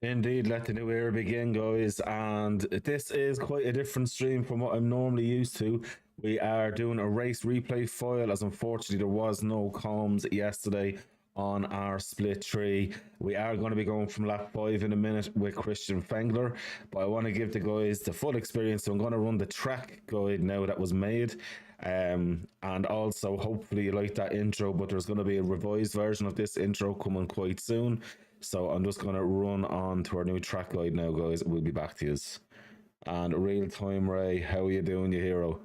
Indeed, let the new era begin, guys. And this is quite a different stream from what I'm normally used to. We are doing a race replay file, as unfortunately there was no comms yesterday on our split tree. We are going to be going from lap 5 in a minute with Christian Fengler, but I want to give the guys the full experience, so I'm going to run the track guide now that was made. And also hopefully you like that intro, but there's going to be a revised version of this intro coming quite soon. So I'm just going to run on to our new track guide now, guys. We'll be back to you. And real time, Ray, how are you doing, you hero?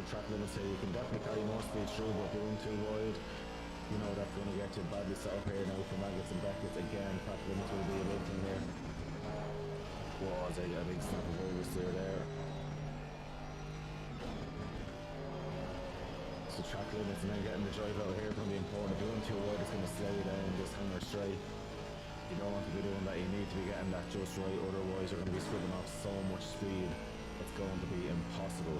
Track limits here. You can definitely carry more speed through, but doing too wide, you know, that's going to get you badly set up here now for Maggots and Beckett's. Again, track limits will be a big thing here. Was a big snap of oversteer there. So track limits and then getting the drive out here is going to be important. If you're doing too wide, it's going to slow you down, just hang her straight. You don't want to be doing that, you need to be getting that just right, otherwise you're going to be scribbling off so much speed, it's going to be impossible.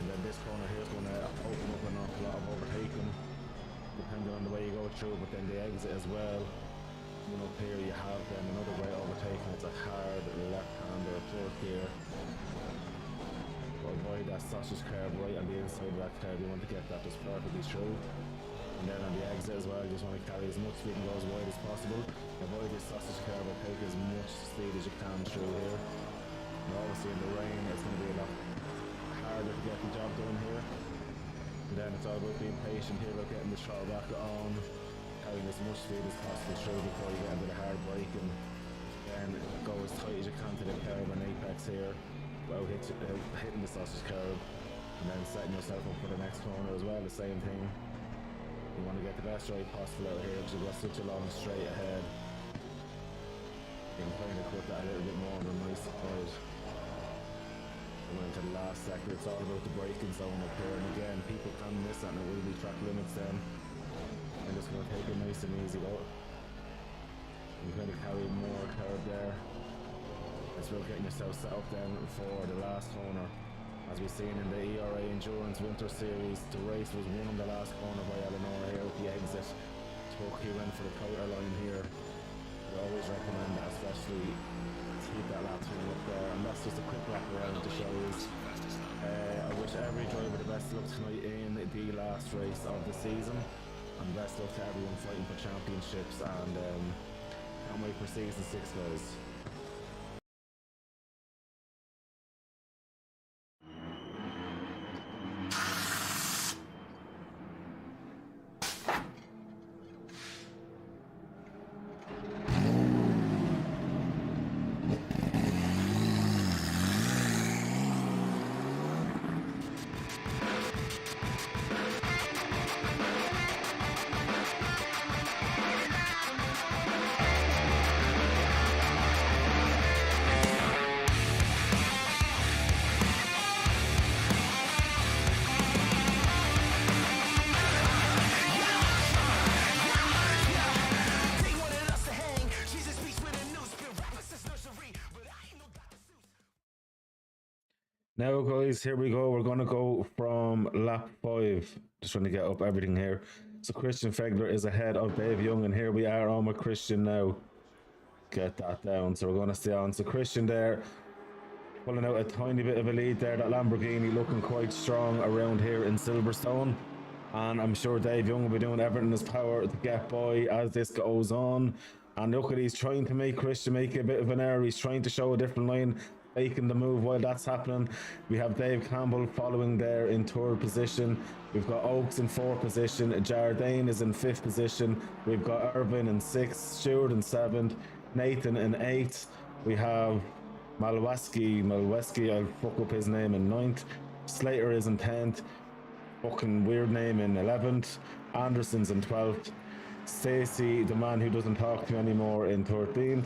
And then this corner here is going to open up an awful lot of overtaking, depending on the way you go through, but then the exit as well. You know, up here you have then another way overtaking. It's a hard left-hander approach here. Avoid that sausage curve right on the inside of that curve. You want to get that just perfectly through. And then on the exit as well, you just want to carry as much speed and go as wide as possible. Avoid this sausage curve or take as much speed as you can through here. And obviously in the rain, it's going to be a lot harder to get the job done here. And then it's all about being patient here, about getting the throttle back on, carrying as much speed as possible through before you get into the hard brake, and then go as tight as you can to the curb and apex here without hitting the sausage curve, and then setting yourself up for the next corner as well, the same thing. You want to get the best ride possible out here because you've got such a long straight ahead. You can kind of cut that a little bit more on the nice side. Going into the last sector, it's all about the braking zone up here, and again, people can miss that and it will be track limits then. I'm just going to take it nice and easy though. You're going to carry more curve there. It's about getting yourself set up then for the last corner. As we've seen in the ERA Endurance Winter Series, the race was won on the last corner by Eleanor here at the exit. He went for the tighter line here. We always recommend that, especially keep that lap time up there, and that's just a quick wrap around to show you. I wish every driver the best luck tonight in the last race of the season, and best luck to everyone fighting for championships, and can't wait for season 6, guys. Now, guys, here we go. We're going to go from lap 5. Just trying to get up everything here. So Christian Fegler is ahead of Dave Young, and here we are on with Christian now. Get that down. So we're going to stay on. So Christian there, pulling out a tiny bit of a lead there. That Lamborghini looking quite strong around here in Silverstone. And I'm sure Dave Young will be doing everything in his power to get by as this goes on. And look at, he's trying to make Christian make a bit of an error. He's trying to show a different line, making the move while that's happening. We have Dave Campbell following there in third position. We've got Oaks in fourth position. Jardine is in fifth position. We've got Irvin in sixth, Stewart in seventh, Nathan in eighth. We have Malweski, I'll fuck up his name, in ninth. Slater is in 10th. Fucking weird name, in 11th. Anderson's in 12th. Stacey, the man who doesn't talk to me anymore, in 13th.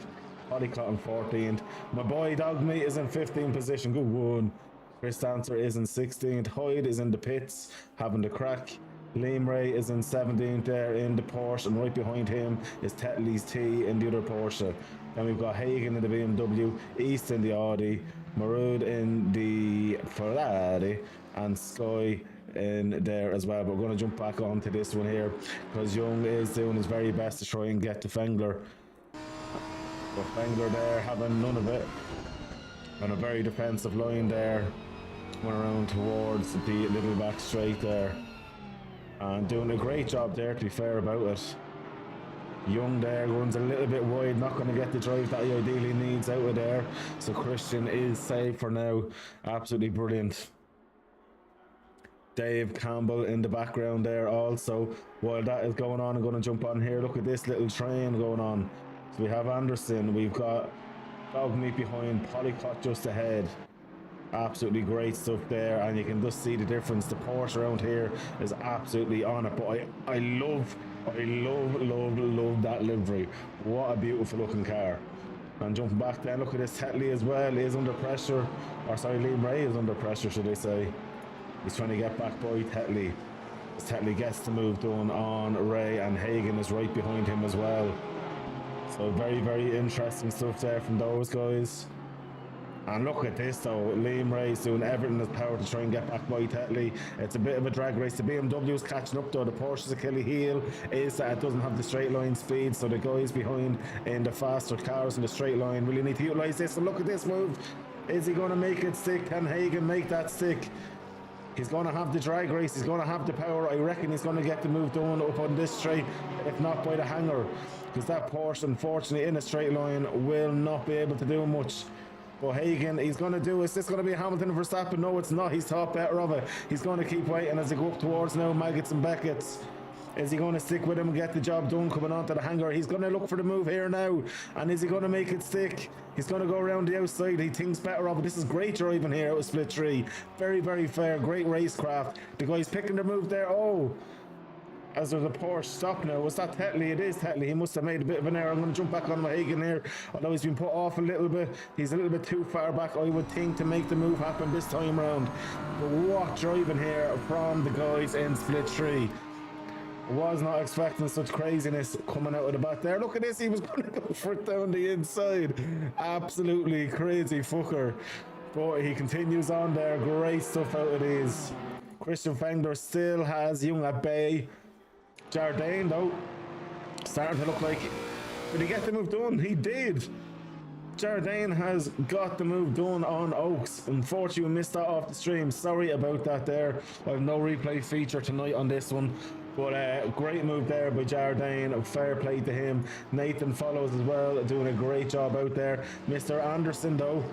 Polycott in 14th. My boy Dogmeat is in 15th position. Good one. Chris Dancer is in 16th. Hyde is in the pits, having the crack. Liam Ray is in 17th there in the Porsche, and right behind him is Tetley's T in the other Porsche. Then we've got Hagen in the BMW, East in the Audi, Marud in the Ferrari, and Sky in there as well. But we're going to jump back onto this one here because Young is doing his very best to try and get to Fengler. But Fengler there having none of it. On a very defensive line there. Went around towards the little back straight there. And doing a great job there, to be fair about it. Young there runs a little bit wide, not going to get the drive that he ideally needs out of there. So Christian is safe for now. Absolutely brilliant. Dave Campbell in the background there also. While that is going on, I'm going to jump on here. Look at this little train going on. So we have Anderson, we've got Dogmeat behind, Polycott just ahead. Absolutely great stuff there, and you can just see the difference. The Porsche around here is absolutely on it, but I love that livery. What a beautiful looking car. And jumping back then, look at this, Tetley as well. He is under pressure, or sorry, Liam Ray is under pressure, should I say. He's trying to get back by Tetley. As Tetley gets the move done on Ray, and Hagen is right behind him as well. So very, very interesting stuff there from those guys. And look at this though, Liam Ray's doing everything in his power to try and get back by Tetley. It's a bit of a drag race. The BMW's catching up though. The Porsche's Achilles heel is that it doesn't have the straight line speed, so the guys behind in the faster cars in the straight line really need to utilise this. And look at this move. Is he going to make it stick? Can Hagen make that stick? He's going to have the drag race. He's going to have the power. I reckon he's going to get the move done up on this straight, if not by the hanger. Because that Porsche, unfortunately, in a straight line will not be able to do much. But Hagen, he's going to do it. Is this going to be Hamilton and Verstappen? No, it's not. He's thought better of it. He's going to keep waiting as they go up towards now Maggots and Beckett's. Is he going to stick with him and get the job done coming onto the hanger? He's going to look for the move here now. And is he going to make it stick? He's going to go around the outside. He thinks better of it. This is great driving here out of Split 3. Very, very fair. Great racecraft. The guy's picking the move there. Oh, as there's a Porsche stop now. Was that Tetley? It is Tetley. He must have made a bit of an error. I'm going to jump back on Hagen here. Although he's been put off a little bit. He's a little bit too far back, I would think, to make the move happen this time round. But what driving here from the guys in Split 3. Was not expecting such craziness coming out of the back there. Look at this, he was going to go for it down the inside. Absolutely crazy fucker. But he continues on there. Great stuff out of these. Christian Fengler still has Young at bay. Jardine though, starting to look like, did he get the move done? He did. Jardine has got the move done on Oaks. Unfortunately, we missed that off the stream. Sorry about that there. I have no replay feature tonight on this one. But great move there by Jardine. Fair play to him. Nathan follows as well, doing a great job out there. Mr. Anderson though,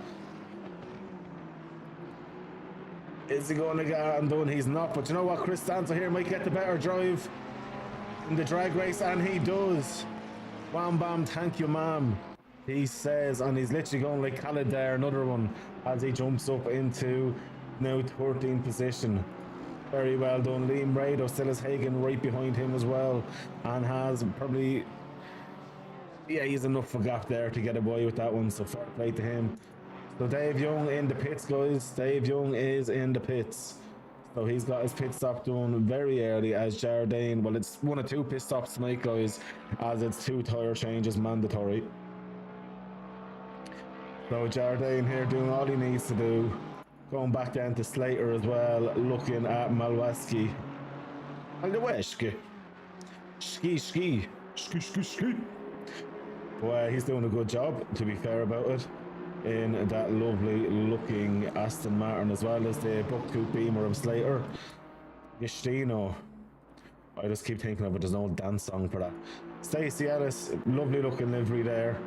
is he going to get it undone? He's not. But you know what? Chris Dancer here might get the better drive in the drag race, and he does. Wham bam, thank you ma'am, he says, and he's literally going like Khaled there, another one, as he jumps up into now 13th position. Very well done. Liam Ray though still has Hagen right behind him as well, and has probably, yeah, he's enough of a gap there to get away with that one, so fair play to him. So Dave Young in the pits, guys. Dave Young is in the pits. So he's got his pit stop done very early as Jardine. Well, it's one of two pit stops tonight, guys, as it's 2 tyre changes mandatory. So Jardine here doing all he needs to do. Going back down to Slater as well, looking at Malwaski. Malwaski. Ski. Well, he's doing a good job, to be fair about it, in that lovely looking Aston Martin, as well as the buck-tooth beamer of Slater. Gestino. I just keep thinking of it, there's no dance song for that. Stacey Ellis, lovely looking livery there.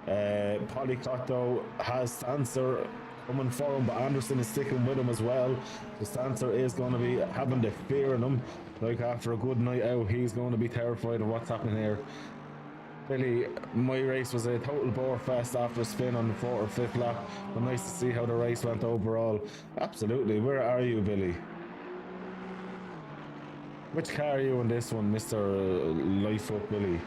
Polycotto has Stancer coming for him, but Anderson is sticking with him as well. So Stancer is going to be having the fear in him. Like after a good night out, he's going to be terrified of what's happening here. Billy, my race was a total bore fest after a spin on the 4th or 5th lap, but nice to see how the race went overall. Absolutely. Where are you, Billy? Which car are you in this one, Mr. Life Up Billy?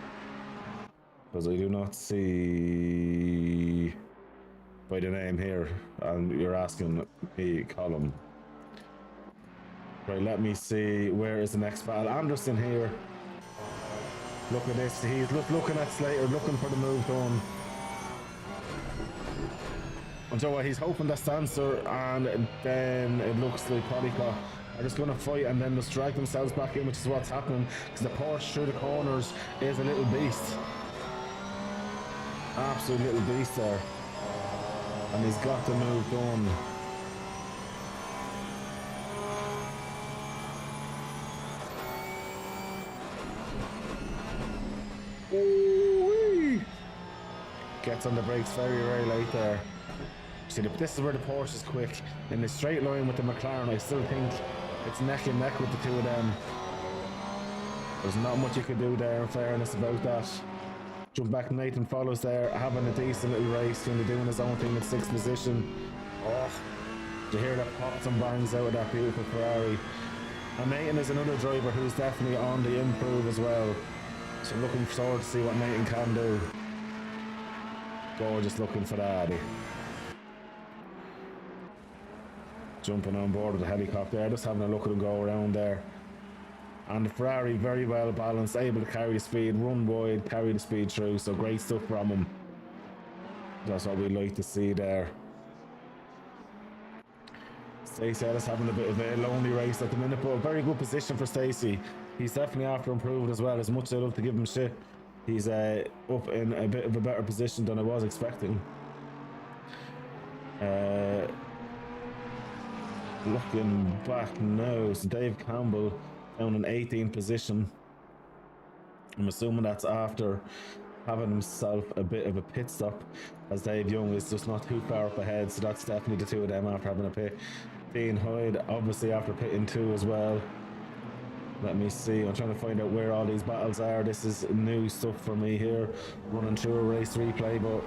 Because I do not see by the name here, and you're asking me, Colin. Right, let me see, where is the next battle? Anderson here. Look at this, he's looking at Slater, looking for the move done. And so he's hoping that Stancer, and then it looks like Polycott are just going to fight and then just drag themselves back in, which is what's happening, because the Porsche through the corners is a little beast. Absolute little beast there. And he's got the move done. Ooh-wee. Gets on the brakes very late there. See, this is where the Porsche is quick. In the straight line with the McLaren, I still think it's neck and neck with the two of them. There's not much you could do there, in fairness, about that. Jump back, Nathan follows there, having a decent little race, kind of doing his own thing in 6th position. Oh, do you hear that pops and bangs out of that beautiful Ferrari? And Nathan is another driver who's definitely on the improve as well. So looking forward to see what Nathan can do. Gorgeous looking Ferrari. Jumping on board with the helicopter, just having a look at him go around there. And the Ferrari very well balanced, able to carry the speed, run wide, carry the speed through, so great stuff from him. That's what we like to see there. Stacey Ellis having a bit of a lonely race at the minute, but a very good position for Stacey. He's definitely after improving as well, as much as I love to give him shit. He's up in a bit of a better position than I was expecting. Looking back now, so Dave Campbell down in 18th position. I'm assuming that's after having himself a bit of a pit stop, as Dave Young is just not too far up ahead, so that's definitely the two of them after having a pit. Dean Hyde obviously after pitting 2 as well. Let me see, I'm trying to find out where all these battles are. This is new stuff for me here, running through a race replay, but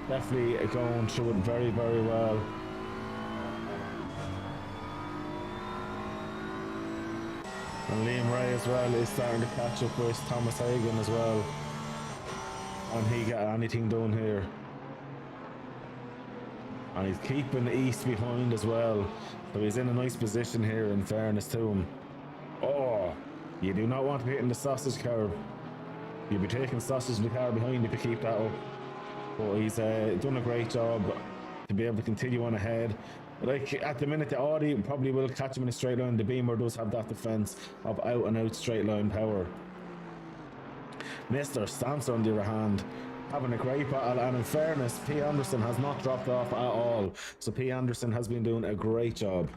definitely going through it very well. And Liam Ray as well is starting to catch up with Thomas Hagan as well. And he got anything done here. And he's keeping East behind as well. So he's in a nice position here, in fairness to him. Oh, you do not want to be hitting the sausage curve. You'll be taking sausage in the car behind if you keep that up. But he's done a great job to be able to continue on ahead. Like at the minute, the Audi probably will catch him in a straight line. The Beamer does have that defense of out and out straight line power. Mr. Stancer, on the other hand, having a great battle, and in fairness, P. Anderson has not dropped off at all. So P. Anderson has been doing a great job.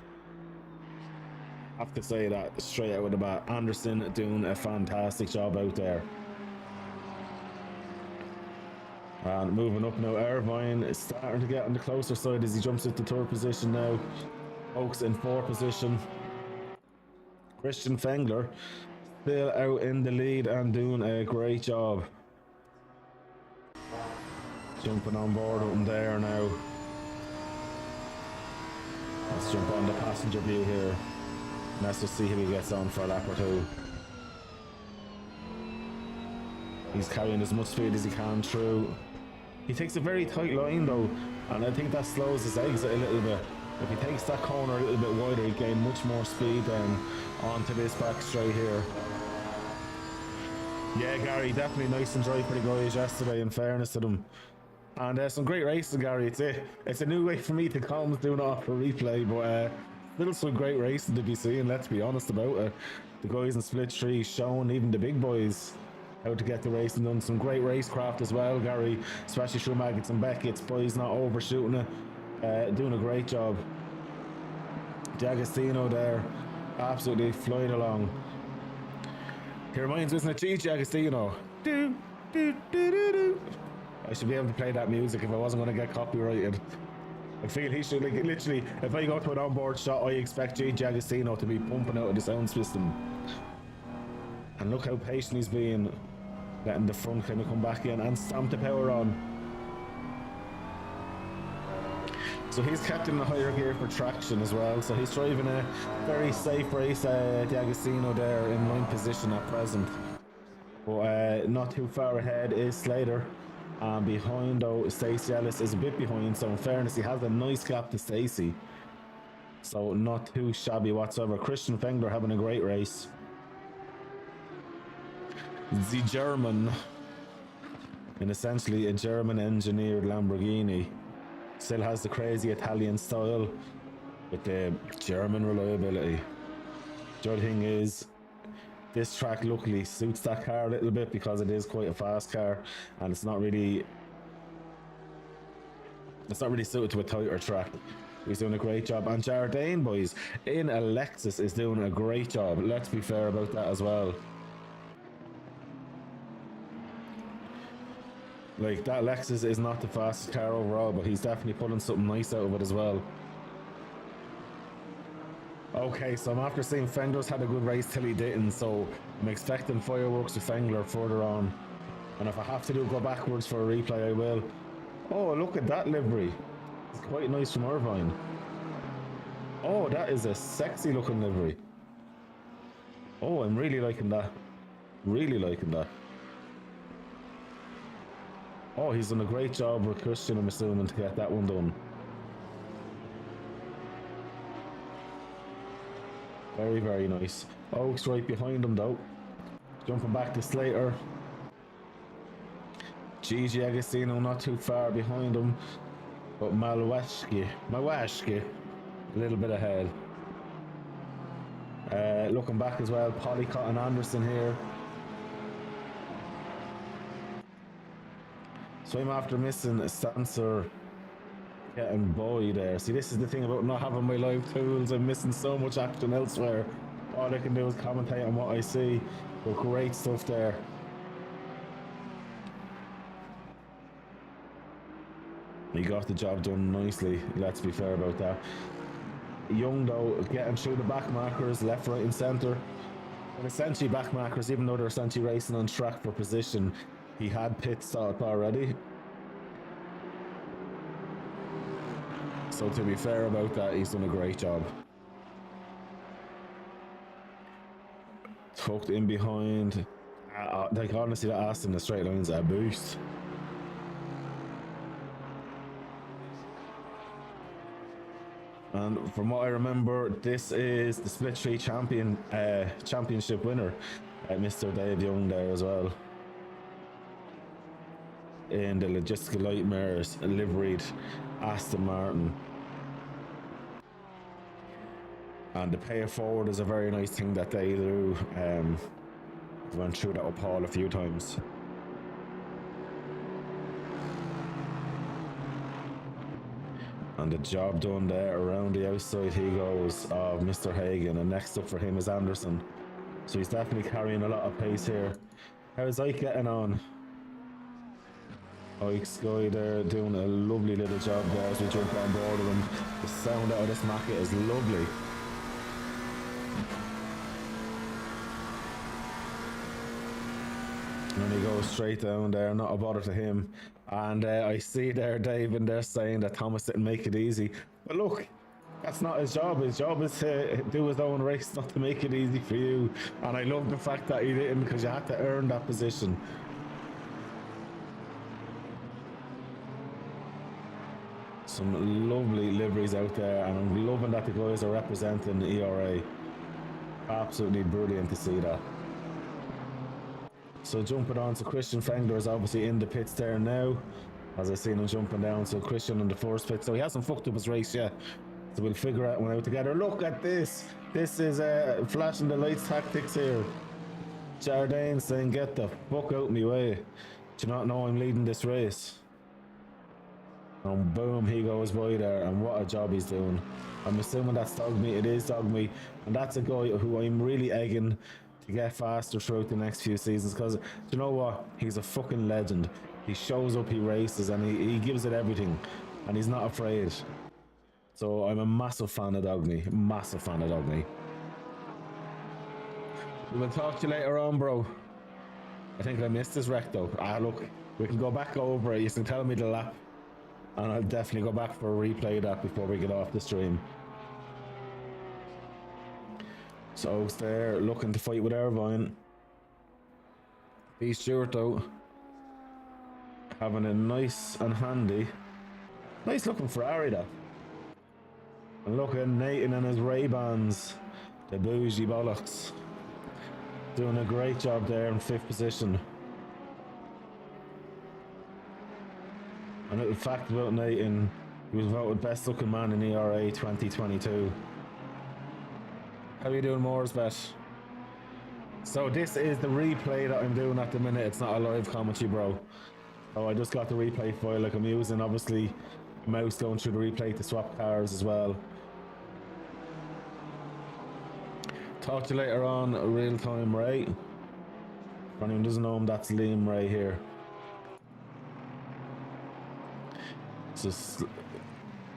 I have to say that straight out of the bat. Anderson doing a fantastic job out there. And moving up now, Irvine is starting to get on the closer side as he jumps into 3rd position now. Oaks in 4th position. Christian Fengler still out in the lead and doing a great job. Jumping on board with him there now. Let's jump on the passenger view here. And let's just see who he gets on for a lap or 2. He's carrying as much speed as he can through. He takes a very tight line though, and I think that slows his exit a little bit. If he takes that corner a little bit wider, he gain much more speed then onto this back straight here. Yeah, Gary, definitely nice and dry for the guys yesterday, in fairness to them. And some great races, Gary. It's a new way for me to come doing it off for replay, but still some great racing to be seeing. Let's be honest about it. The guys in Split Tree showing even the big boys how to get the racing done. Some great racecraft as well, Gary, especially through Maggots and Beckett's boys not overshooting it, doing a great job. D'Agostino there, absolutely flying along. He reminds me of Gigi D'Agostino. Do, do, do, do, do. I should be able to play that music if I wasn't going to get copyrighted. I feel he should, like, literally, if I go to an onboard shot, I expect Gigi D'Agostino to be pumping out of the sound system. And look how patient he's being, letting the front kind of come back in and stamp the power on. So he's kept in the higher gear for traction as well. So he's driving a very safe race, D'Agostino there in ninth position at present. But not too far ahead is Slater. And behind though, Stacey Ellis is a bit behind. So in fairness, he has a nice gap to Stacey. So not too shabby whatsoever. Christian Fengler having a great race. The German, in essentially a German engineered Lamborghini, still has the crazy Italian style with the German reliability. The other thing is, this track luckily suits that car a little bit because it is quite a fast car, and it's not really suited to a tighter track. He's doing a great job, and Jardine boys in a Lexus is doing a great job. Let's be fair about that as well. Like, that Lexus is not the fastest car overall, but he's definitely pulling something nice out of it as well. Okay, so I'm after seeing Fengler's had a good race till he didn't, so I'm expecting fireworks with Fengler further on. And if I have to go backwards for a replay, I will. Oh, look at that livery. It's quite nice from Irvine. Oh, that is a sexy looking livery. Oh, I'm really liking that. Really liking that. Oh, he's done a great job with Christian, I'm assuming, to get that one done. Very, very nice. Oak's right behind him, though. Jumping back to Slater. Gigi D'Agostino not too far behind him. But Malwashki, a little bit ahead. Looking back as well, Polycott and Anderson here. So I'm after missing a Stancer getting Boy there. See, this is the thing about not having my live tools. I'm missing so much action elsewhere. All I can do is commentate on what I see. But great stuff there. He got the job done nicely, let's be fair about that. Young though, getting through the back markers, left, right and centre. And essentially back markers, even though they're essentially racing on track for position, he had pit stop already. So to be fair about that, he's done a great job. Tucked in behind. Like honestly, that Aston, the straight line's a boost. And from what I remember, this is the Split Tree championship winner, Mr. Dave Young there as well. In the Logistical Nightmares liveried Aston Martin. And the pay it forward is a very nice thing that they do. Went through that with Paul a few times. And the job done there around the outside he goes of Mr. Hagan, and next up for him is Anderson. So he's definitely carrying a lot of pace here. How's Ike getting on? Ike's guy there doing a lovely little job there as we jump on board with him. The sound out of this Macca is lovely. And he goes straight down there, not a bother to him. And I see there Dave in there saying that Thomas didn't make it easy. But look, that's not his job. His job is to do his own race, not to make it easy for you. And I love the fact that he didn't, because you had to earn that position. Some lovely liveries out there, and I'm loving that the guys are representing the ERA. Absolutely brilliant to see that. So jumping on, so Christian Fengler is obviously in the pits there now. as I seen him jumping down. So Christian in the first pit. So he hasn't fucked up his race yet. So we'll figure out one out together. Look at this. This is flashing the lights tactics here. Jardine saying, get the fuck out me way. Do you not know I'm leading this race? And boom, he goes by there, and what a job he's doing. I'm assuming that's dog meat. It is dog meat, and that's a guy who I'm really egging to get faster throughout the next few seasons, because you know what? He's a fucking legend. He shows up, he races, and he gives it everything, and he's not afraid. So I'm a massive fan of Dogme. Massive fan of Dogme. We'll talk to you later on, bro. I think I missed this wreck though. Look, we can go back over it. You can tell me the lap, and I'll definitely go back for a replay of that before we get off the stream. So Oaks there looking to fight with Irvine. B Stewart though, having a nice and handy, nice looking Ferrari though. And look at Nathan and his Ray-Bans, the bougie bollocks, doing a great job there in 5th position. A little fact about Nathan, he was voted best looking man in ERA 2022. How are you doing, Mooresbet? So this is the replay that I'm doing at the minute. It's not a live commentary, bro. Oh, I just got the replay file. Like, I'm using obviously mouse going through the replay to swap cars as well. Talk to you later on, real time Ray. If anyone doesn't know him, that's Liam Ray here. So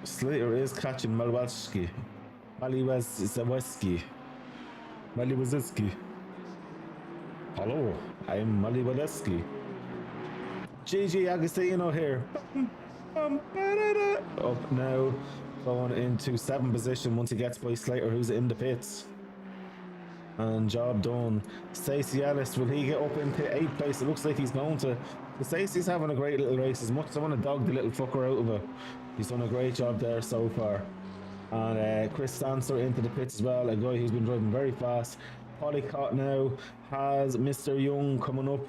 Slater is catching Malwaski. Maliwaski. Hello, I'm Maliwaski. Gigi Agostino here. Up now, going into 7th position once he gets by Slater, who's in the pits. And job done. Stacey Ellis, will he get up into 8th place? It looks like he's going to. Stacey's having a great little race. As much as I want to dog the little fucker out of it, he's done a great job there so far. And Chris Stancer into the pits as well, a guy who's been driving very fast. Polycott now has Mr. Young coming up.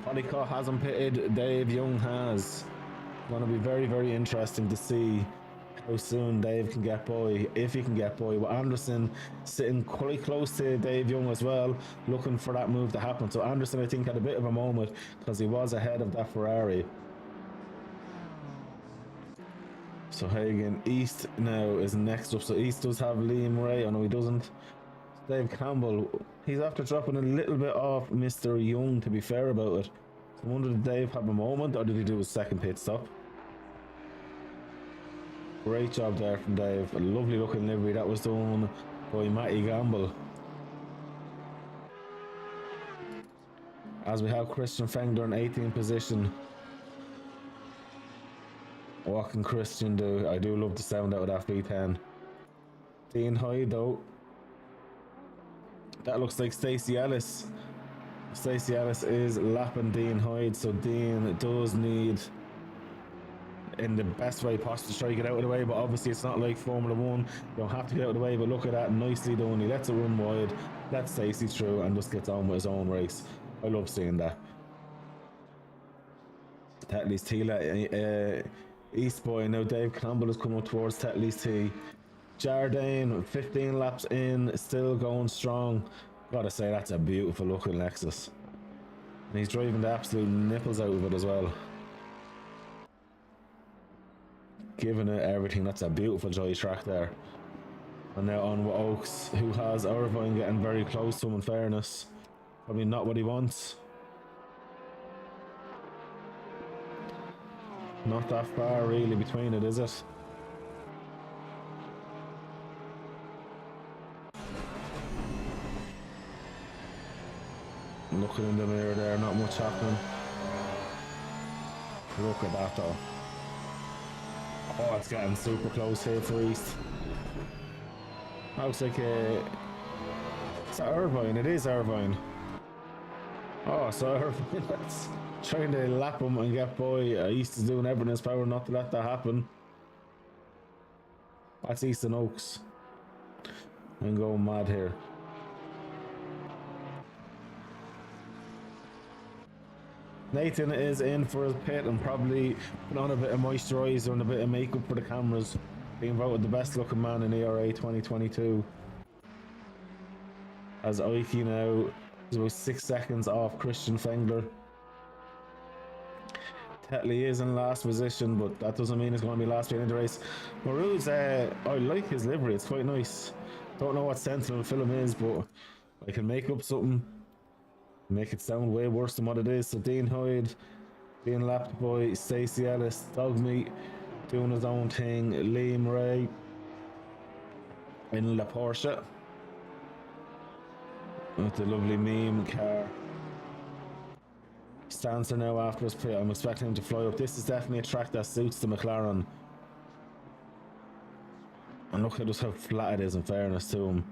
Polycott hasn't pitted, Dave Young has. Going to be very, very interesting to see how soon Dave can get by, if he can get by. With Anderson sitting quite close to Dave Young as well, looking for that move to happen. So Anderson, I think, had a bit of a moment because he was ahead of that Ferrari. So Hagen East now is next up. So East does have Liam Ray. Oh no, he doesn't. Dave Campbell, he's after dropping a little bit off Mr. Young, to be fair about it. So I wonder, did Dave have a moment, or did he do his second pit stop? Great job there from Dave. A lovely looking livery that was done by Matty Gamble. As we have Christian Fengler in 18th position. What can Christian do? I do love the sound out of that V10. Dean Hyde though. That looks like Stacey Ellis. Stacey Ellis is lapping Dean Hyde, so Dean does need, in the best way possible, to try to get out of the way, but obviously it's not like Formula 1. You don't have to get out of the way, but look at that, nicely done. He lets it run wide, lets Stacey through, and just gets on with his own race. I love seeing that. Tetley's Tila, East Boy, now Dave Campbell is coming up towards Tetley's T. Jardine, 15 laps in, still going strong. Gotta say, that's a beautiful looking Lexus. And he's driving the absolute nipples out of it as well. Giving it everything. That's a beautiful joy track there. And now on with Oaks, who has Irvine getting very close to him, in fairness. Probably not what he wants. Not that far really between it, is it? Looking in the mirror there, not much happening. Look at that though. Oh, it's getting super close here for East. Looks like it's Irvine, it is Irvine. Oh, so Irvine, that's trying to lap him and get by. East is doing everything in his power not to let that happen. That's Easton Oaks. I'm going mad here. Nathan is in for his pit and probably put on a bit of moisturiser and a bit of makeup for the cameras. Being voted the best looking man in ERA 2022. As Ike now is about 6 seconds off Christian Fengler. Tetley is in last position, but that doesn't mean he's going to be last in the race. Maru's, I like his livery, it's quite nice. Don't know what Sentinel film is, but I can make up something, make it sound way worse than what it is. So Dean Hyde being lapped by Stacey Ellis, Dogmeat doing his own thing, Liam Ray in La Porsche with the lovely meme car. Stancer now after his pit. I'm expecting him to fly up. This is definitely a track that suits the McLaren. And look at just how flat it is, in fairness to him.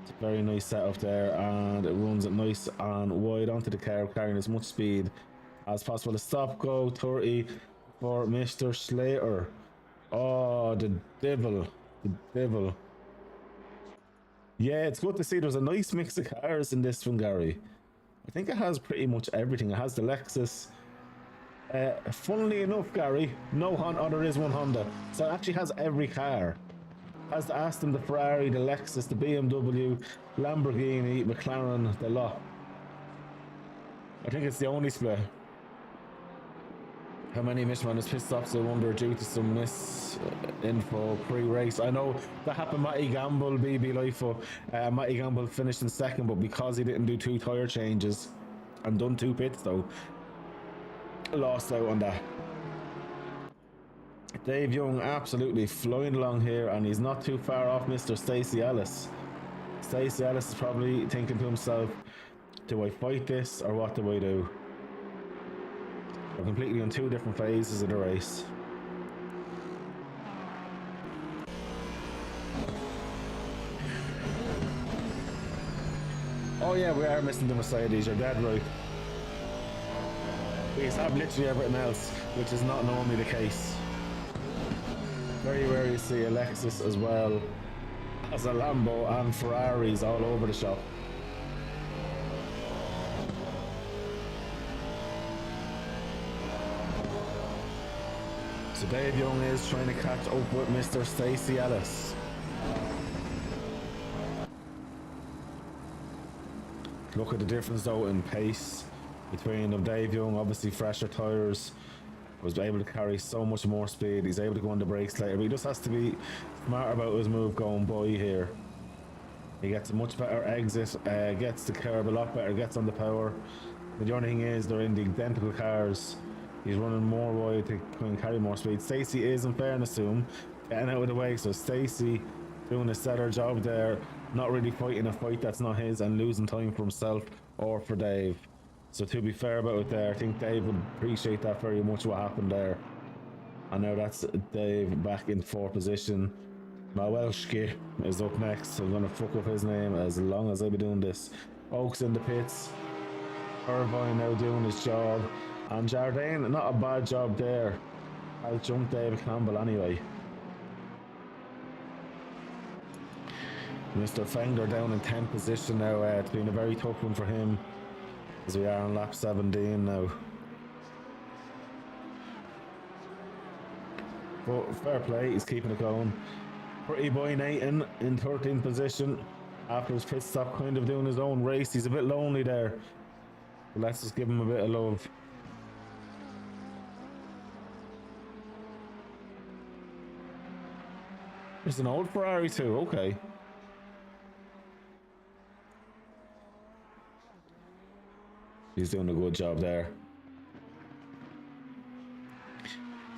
It's a very nice setup there, and it runs it nice and wide onto the car, carrying as much speed as possible. A stop go 30 for Mr. Slater. Oh, the devil. The devil. Yeah, it's good to see there's a nice mix of cars in this one, Gary. I think it has pretty much everything. It has the Lexus. Funnily enough, Gary, no Honda, oh, there is one Honda. So it actually has every car. It has the Aston, the Ferrari, the Lexus, the BMW, Lamborghini, McLaren, the lot. I think it's the only split. How many Mishmanis pit stops, I wonder, due to some misinfo pre-race. I know that happened Matty Gamble, BB Lifeo. Matty Gamble finished in second, but because he didn't do 2 tyre changes and done 2 pits though, lost out on that. Dave Young absolutely flying along here, and he's not too far off Mr. Stacey Ellis. Stacey Ellis is probably thinking to himself, do I fight this or what do I do? We're completely on 2 different phases of the race. Oh yeah, we are missing the Mercedes, you're dead right. We have literally everything else, which is not normally the case. Very rare you see a Lexus as well as a Lambo and Ferraris all over the shop. So Dave Young is trying to catch up with Mr. Stacey Ellis. Look at the difference though in pace between them. Dave Young, obviously fresher tyres, was able to carry so much more speed. He's able to go on the brakes later, but he just has to be smart about his move going by here. He gets a much better exit, gets the curb a lot better, gets on the power. But the only thing is they're in the identical cars. He's running more wide to carry more speed. Stacey is, in fairness to him, getting out of the way. So Stacey doing a stellar job there, not really fighting a fight that's not his and losing time for himself or for Dave. So to be fair about it there, I think Dave would appreciate that very much, what happened there. And now that's Dave back in 4th position. Mawelski is up next. I'm going to fuck up his name as long as I be doing this. Oaks in the pits. Irvine now doing his job. And Jardine, not a bad job there. I'll jump David Campbell anyway. Mr. Fengler down in 10th position now. It's been a very tough one for him, as we are on lap 17 now. But fair play, he's keeping it going. Pretty boy Nathan in 13th position after his pit stop, kind of doing his own race. He's a bit lonely there, but let's just give him a bit of love. There's an old Ferrari too, okay. He's doing a good job there.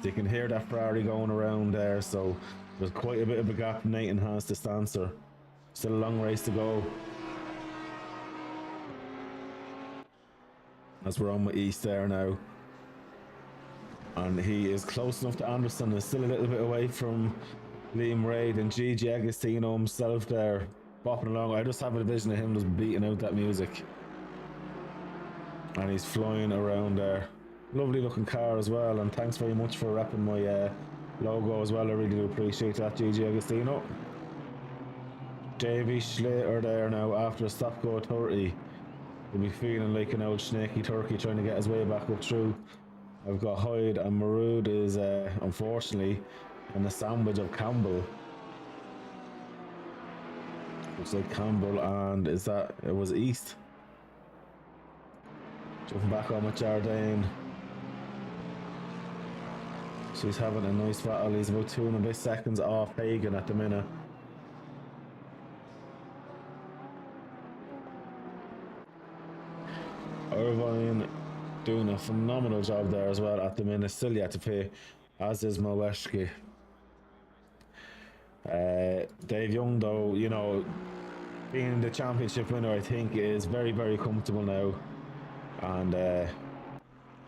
You can hear that Ferrari going around there, so there's quite a bit of a gap Nathan has to Stancer. Still a long race to go. As we're on with East there now. And he is close enough to Anderson, is still a little bit away from Liam Raid and Gigi Agostino himself there, bopping along. I just have a vision of him just beating out that music. And he's flying around there. Lovely looking car as well, and thanks very much for repping my logo as well. I really do appreciate that, Gigi Agostino. JV Slater there now after a stop go 30. He'll be feeling like an old snaky turkey trying to get his way back up through. I've got Hyde, and Marood is unfortunately in the sandwich of Campbell. Looks like Campbell, and is that it was East. Jumping back on with Jardine. She's having a nice battle. He's about 2.5 seconds off Hagan at the minute. Irvine doing a phenomenal job there as well at the minute. Still yet to pay, as is Moweski. Dave Young, though, you know, being the championship winner, I think is very, very comfortable now. And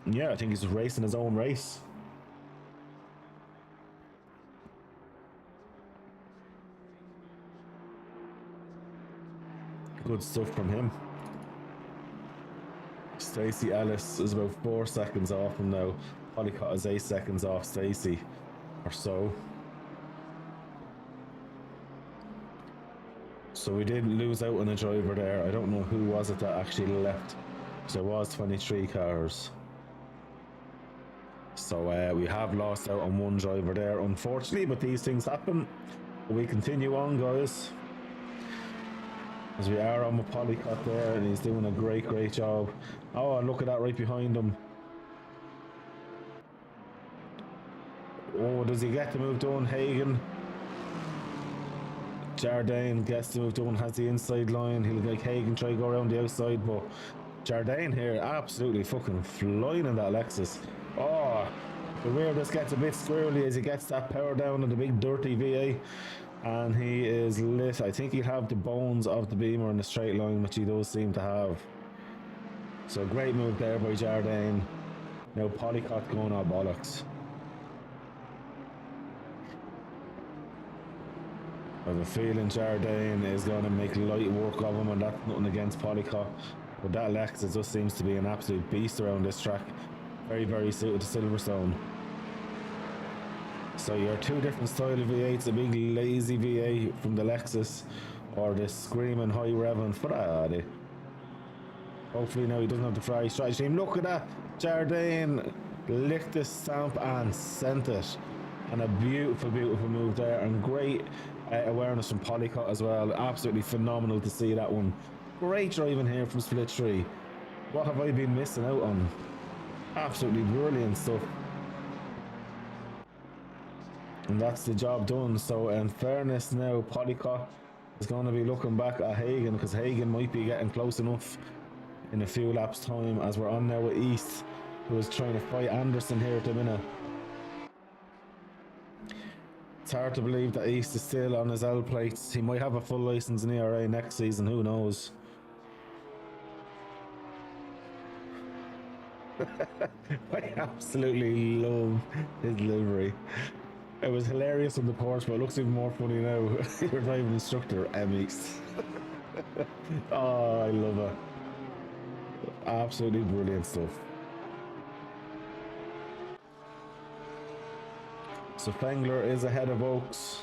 yeah, I think he's racing his own race. Good stuff from him. Stacey Ellis is about 4 seconds off him now. Polycott is 8 seconds off Stacey, or so. So we did lose out on a driver there. I don't know who was it that actually left. So there was 23 cars. So we have lost out on one driver there, unfortunately, but these things happen. We continue on, guys. As we are on with Polycott there, and he's doing a great job. Oh, look at that right behind him. Oh, does he get the move done? Hagan. Jardine gets the move done, has the inside line. He'll like Hagan try to go around the outside, but Jardine here absolutely fucking flying in that Lexus. Oh, the rear just gets a bit squirrely as he gets that power down on the big dirty VA. And he is lit. I think he'll have the bones of the Beamer in a straight line, which he does seem to have. So great move there by Jardine. Now Polycott going on bollocks. I have a feeling Jardine is going to make light work of him, and that's nothing against Polycott. But that Lexus just seems to be an absolute beast around this track. Very, very suited to Silverstone. So your two different style of V8s, a big lazy V8 from the Lexus, or this screaming high revving Ferrari. Hopefully now he doesn't have the Ferrari strategy team. Look at that, Jardine licked the stamp and sent it. And a beautiful move there, and great awareness from Polycott as well. Absolutely phenomenal to see that one. Great driving here from Split 3. What have I been missing out on? Absolutely brilliant stuff. And that's the job done. So in fairness now, Polycott is going to be looking back at Hagan, because Hagan might be getting close enough in a few laps time, as we're on now with East, who is trying to fight Anderson here at the minute. It's hard to believe that East is still on his L plates. He might have a full license in ERA next season, who knows. I absolutely love his livery. It was hilarious on the course, but it looks even more funny now. Your driving instructor, East. Oh, I love it. Absolutely brilliant stuff. So Fengler is ahead of Oaks.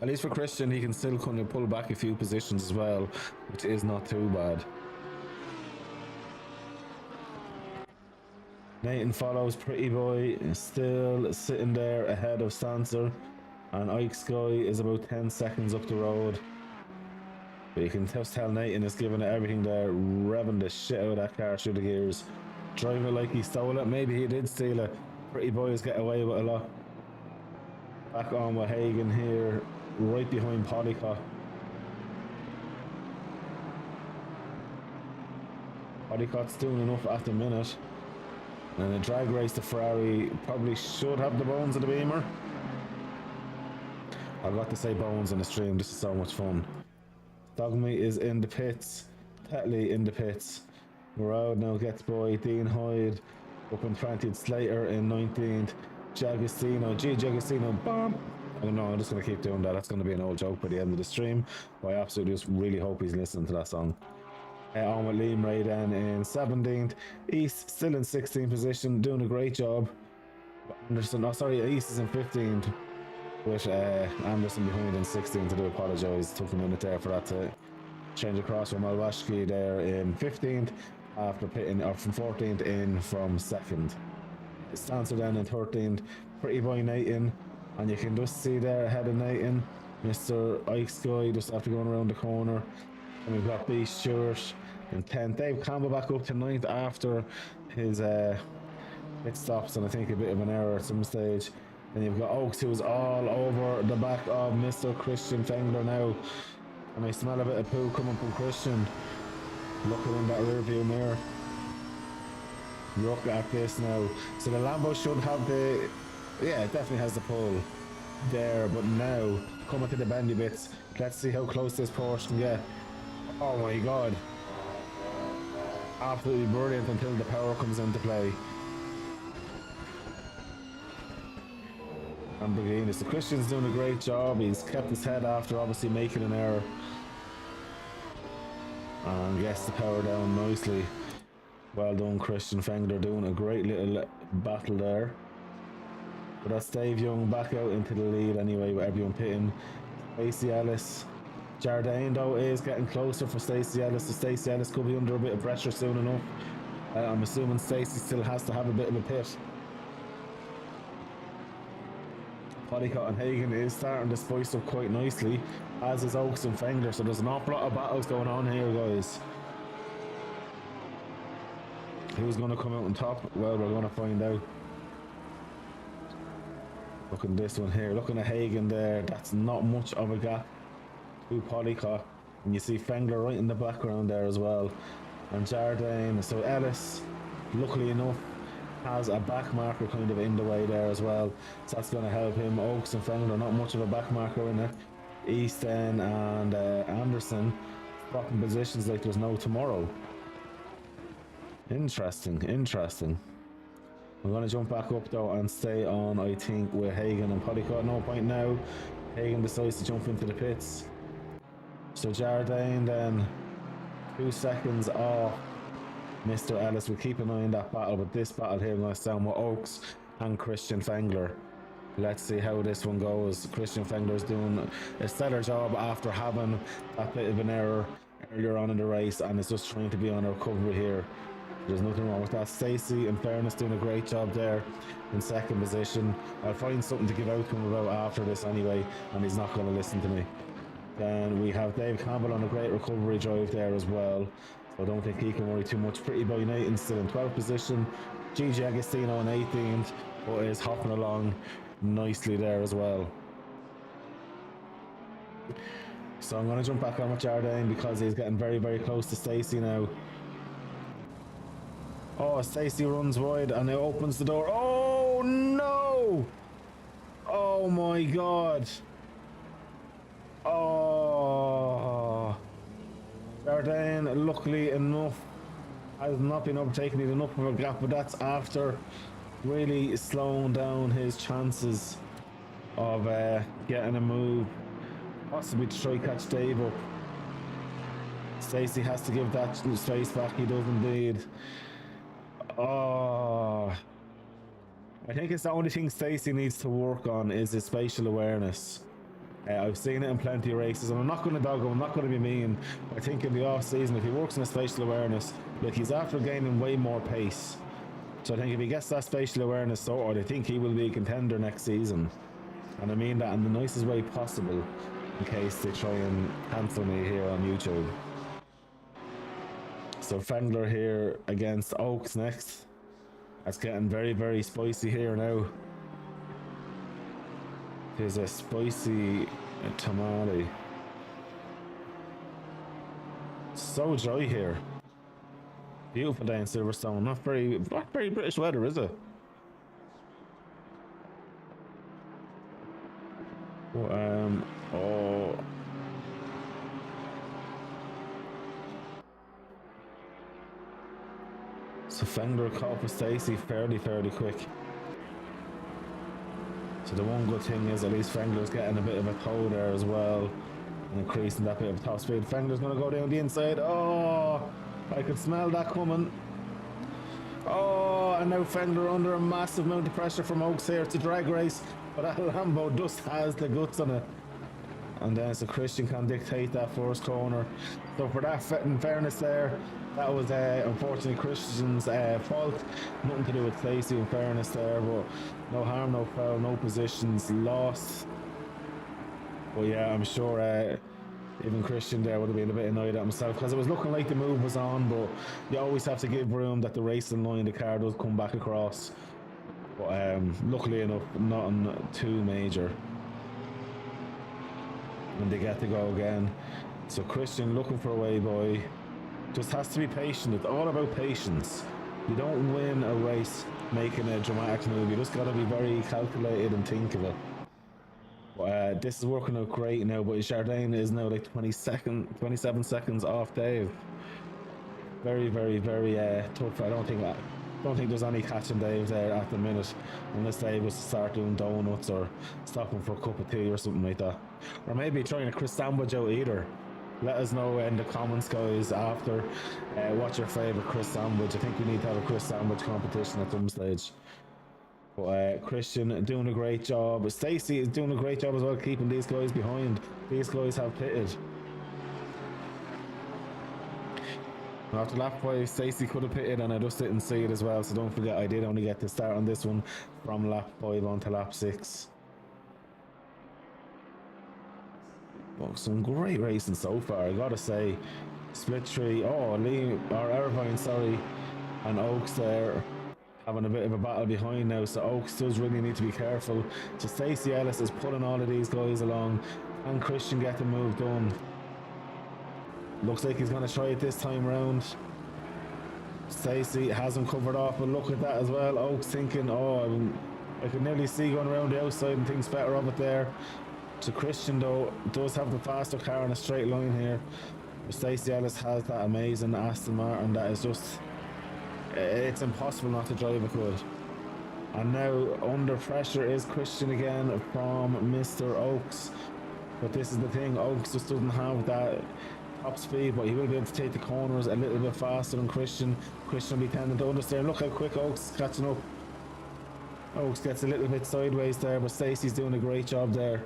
At least for Christian, he can still kind of pull back a few positions as well, which is not too bad. Nathan follows Pretty Boy, still sitting there ahead of Stancer, and Ike Sky is about 10 seconds up the road. But you can just tell Nathan is giving it everything there, revving the shit out of that car through the gears, driving it like he stole it. Maybe he did steal it. Pretty Boys get away with a lot. Back on with Hagan here, right behind Polycott. Polycott's doing enough at the minute. And a drag race, the Ferrari probably should have the bones of the Beamer. I got to say bones on the stream, this is so much fun. Dogmeat is in the pits, Tetley in the pits. Moroud now gets by Dean Hyde up in 20th, Slater in 19th, Giagostino, bomb! Oh no, I'm just going to keep doing that, that's going to be an old joke by the end of the stream. But I absolutely just really hope he's listening to that song. On with Liam Ray then in 17th. East still in 16th position, doing a great job. Anderson, oh sorry, East is in 15th. with Anderson behind in 16th. I do apologise. Took a minute there for that to change across from Malwashki there in 15th after pitting up from 14th in from 2nd. Stancer then in 13th, Pretty Boy Nathan, and you can just see there ahead of Nathan, Mr. Ike Sky just after going around the corner. And we've got B Stewart in 10th. Dave Campbell back up to 9th after his pit stops and I think a bit of an error at some stage. Then you've got Oaks who's all over the back of Mr. Christian Fengler now. And I smell a bit of poo coming from Christian. Looking in that rear view mirror. Look at this now. So the Lambo should have the... Yeah, it definitely has the pull there. But now, coming to the bendy bits, let's see how close this Porsche can get. Oh my god. Absolutely brilliant until the power comes into play. Lamborghini. So Christian's doing a great job. He's kept his head after obviously making an error. And gets the power down nicely. Well done, Christian Fengler, doing a great little battle there. But that's Dave Young back out into the lead anyway with everyone pitting. Stacey Ellis. Jardine though is getting closer for Stacey Ellis. So Stacey Ellis could be under a bit of pressure soon enough. I'm assuming Stacey still has to have a bit of a pit. Polycott and Hagen is starting to spice up quite nicely, as is Oaks and Fengler, so there's an awful lot of battles going on here, guys. Who's going to come out on top? Well, we're going to find out. Looking at this one here, looking at Hagen there, that's not much of a gap to Polycott. And you see Fengler right in the background there as well. And Jardine, so Ellis, luckily enough, has a back marker kind of in the way there as well, so that's going to help him. Oaks and Fengler, not much of a back marker in it. Easton and Anderson swapping positions like there's no tomorrow. Interesting. I'm going to jump back up though and stay on, I think, with Hagen and Polycott. No point now. Hagen decides to jump into the pits. So Jardine then 2 seconds off Mr. Ellis. We'll keep an eye on that battle, but this battle here I'm going to stand with Oaks and Christian Fengler. Let's see how this one goes. Christian Fengler is doing a stellar job after having that bit of an error earlier on in the race, and is just trying to be on a recovery here. There's nothing wrong with that. Stacey, in fairness, doing a great job there in 2nd position. I'll find something to give out to him about after this anyway, and he's not going to listen to me. Then we have Dave Campbell on a great recovery drive there as well. So I don't think he can worry too much. Pretty Boy Nathan still in 12th position. Gigi Agostino in 18th, but is hopping along nicely there as well. So I'm going to jump back on with Jardine because he's getting very, very close to Stacey now. Oh, Stacey runs wide and it opens the door. Oh no! Oh my god. Oh. Jardine, luckily enough, has not been overtaken in enough of a gap, but that's after really slowing down his chances of getting a move, possibly to try catch Dave up. Stacey has to give that space back, he does indeed. Oh, I think it's the only thing Stacey needs to work on is his spatial awareness. I've seen it in plenty of races, and I'm not going to dog him, I'm not going to be mean. I think in the off season, if he works on his spatial awareness, look, he's after gaining way more pace. So I think if he gets that spatial awareness sorted, I think he will be a contender next season. And I mean that in the nicest way possible, in case they try and cancel me here on YouTube. So Fengler here against Oaks next. That's getting very, very spicy here now. There's a spicy tamale. So dry here. Beautiful day in Silverstone. Not very British weather, is it? Oh. So Fengler caught up with Stacey fairly quick. So the one good thing is at least Fengler's getting a bit of a toe there as well, and increasing that bit of top speed. Fengler's going to go down the inside. Oh, I could smell that coming. Oh, and now Fender under a massive amount of pressure from Oaks here. It's a drag race, but that Lambo just has the guts on it. And then so Christian can dictate that first corner. So for that, in fairness there, that was unfortunately Christian's fault. Nothing to do with Stacey, in fairness there, but no harm, no foul, no positions lost. But yeah, I'm sure even Christian there would have been a bit annoyed at himself, because it was looking like the move was on, but you always have to give room that the racing line, the car does come back across. But luckily enough, nothing too major. And they get to go again. So Christian looking for a way boy. Just has to be patient. It's all about patience. You don't win a race making a dramatic move. You just got to be very calculated and think of it. This is working out great now, but Jardine is now like 27 seconds off Dave. Very, very, very tough. I don't think there's any catching Dave there at the minute, unless Dave was to start doing donuts or stopping for a cup of tea or something like that. Or maybe trying a Chris Sandwich out either. Let us know in the comments, guys, after what's your favourite Chris Sandwich. I think we need to have a Chris Sandwich competition at some stage. But Christian doing a great job. Stacey is doing a great job as well, keeping these guys behind. These guys have pitted. After lap 5, Stacey could have pitted and I just didn't see it as well, so don't forget I did only get to start on this one from lap 5 on to lap 6. Well, some great racing so far, I gotta say. Split tree, Irvine, sorry, and Oaks there having a bit of a battle behind now, so Oaks does really need to be careful. So Stacey Ellis is pulling all of these guys along, and Christian get the move done. Looks like he's going to try it this time round. Stacey has him covered off, but look at that as well. Oaks thinking, I can nearly see going around the outside and thinks better of it there. So Christian though does have the faster car in a straight line here. But Stacey Ellis has that amazing Aston Martin that is just, it's impossible not to drive it good. And now under pressure is Christian again from Mr. Oaks. But this is the thing, Oaks just doesn't have that top speed, but he will be able to take the corners a little bit faster than Christian. Christian will be tending to understeer. Look how quick Oaks is catching up. Oaks gets a little bit sideways there, but Stacey's doing a great job there.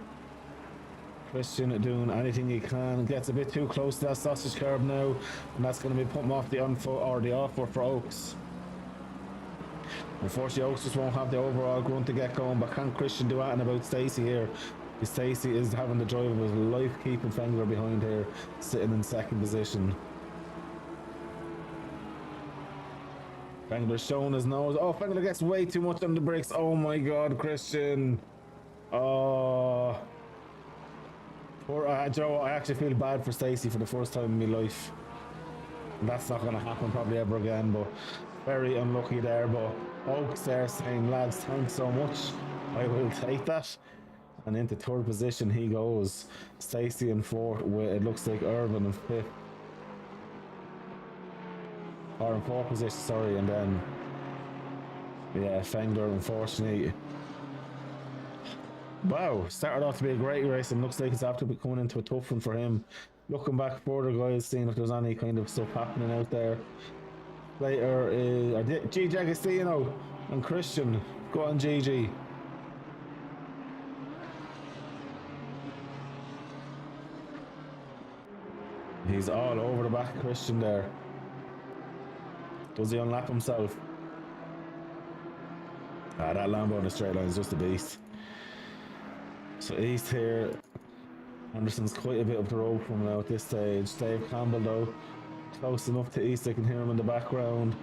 Christian doing anything he can. Gets a bit too close to that sausage curb now, and that's going to be putting off the on foot or the off foot for Oaks. Unfortunately, Oaks just won't have the overall grunt to get going, but can Christian do anything about Stacey here? Stacey is having the drive of his life, keeping Fengler behind here, sitting in second position. Fengler showing his nose. Oh, Fengler gets way too much on the brakes. Oh my god, Christian. Oh. Joe, I actually feel bad for Stacey for the first time in my life. And that's not going to happen probably ever again, but very unlucky there. But Oaks there saying, lads, thanks so much. I will take that. And into third position he goes. Stacey in fourth with, it looks like, Irvin in fifth. Or in fourth position, sorry, and then yeah, Fengler, unfortunately. Wow, started off to be a great race and looks like it's after coming into a tough one for him. Looking back further, guys, seeing if there's any kind of stuff happening out there. Later is Gigi Agostino and Christian. Go on, Gigi. He's all over the back of Christian there. Does he unlap himself? That Lambo in the straight line is just a beast. So East here. Anderson's quite a bit up the road from now at this stage. Dave Campbell though, close enough to East, I can hear him in the background.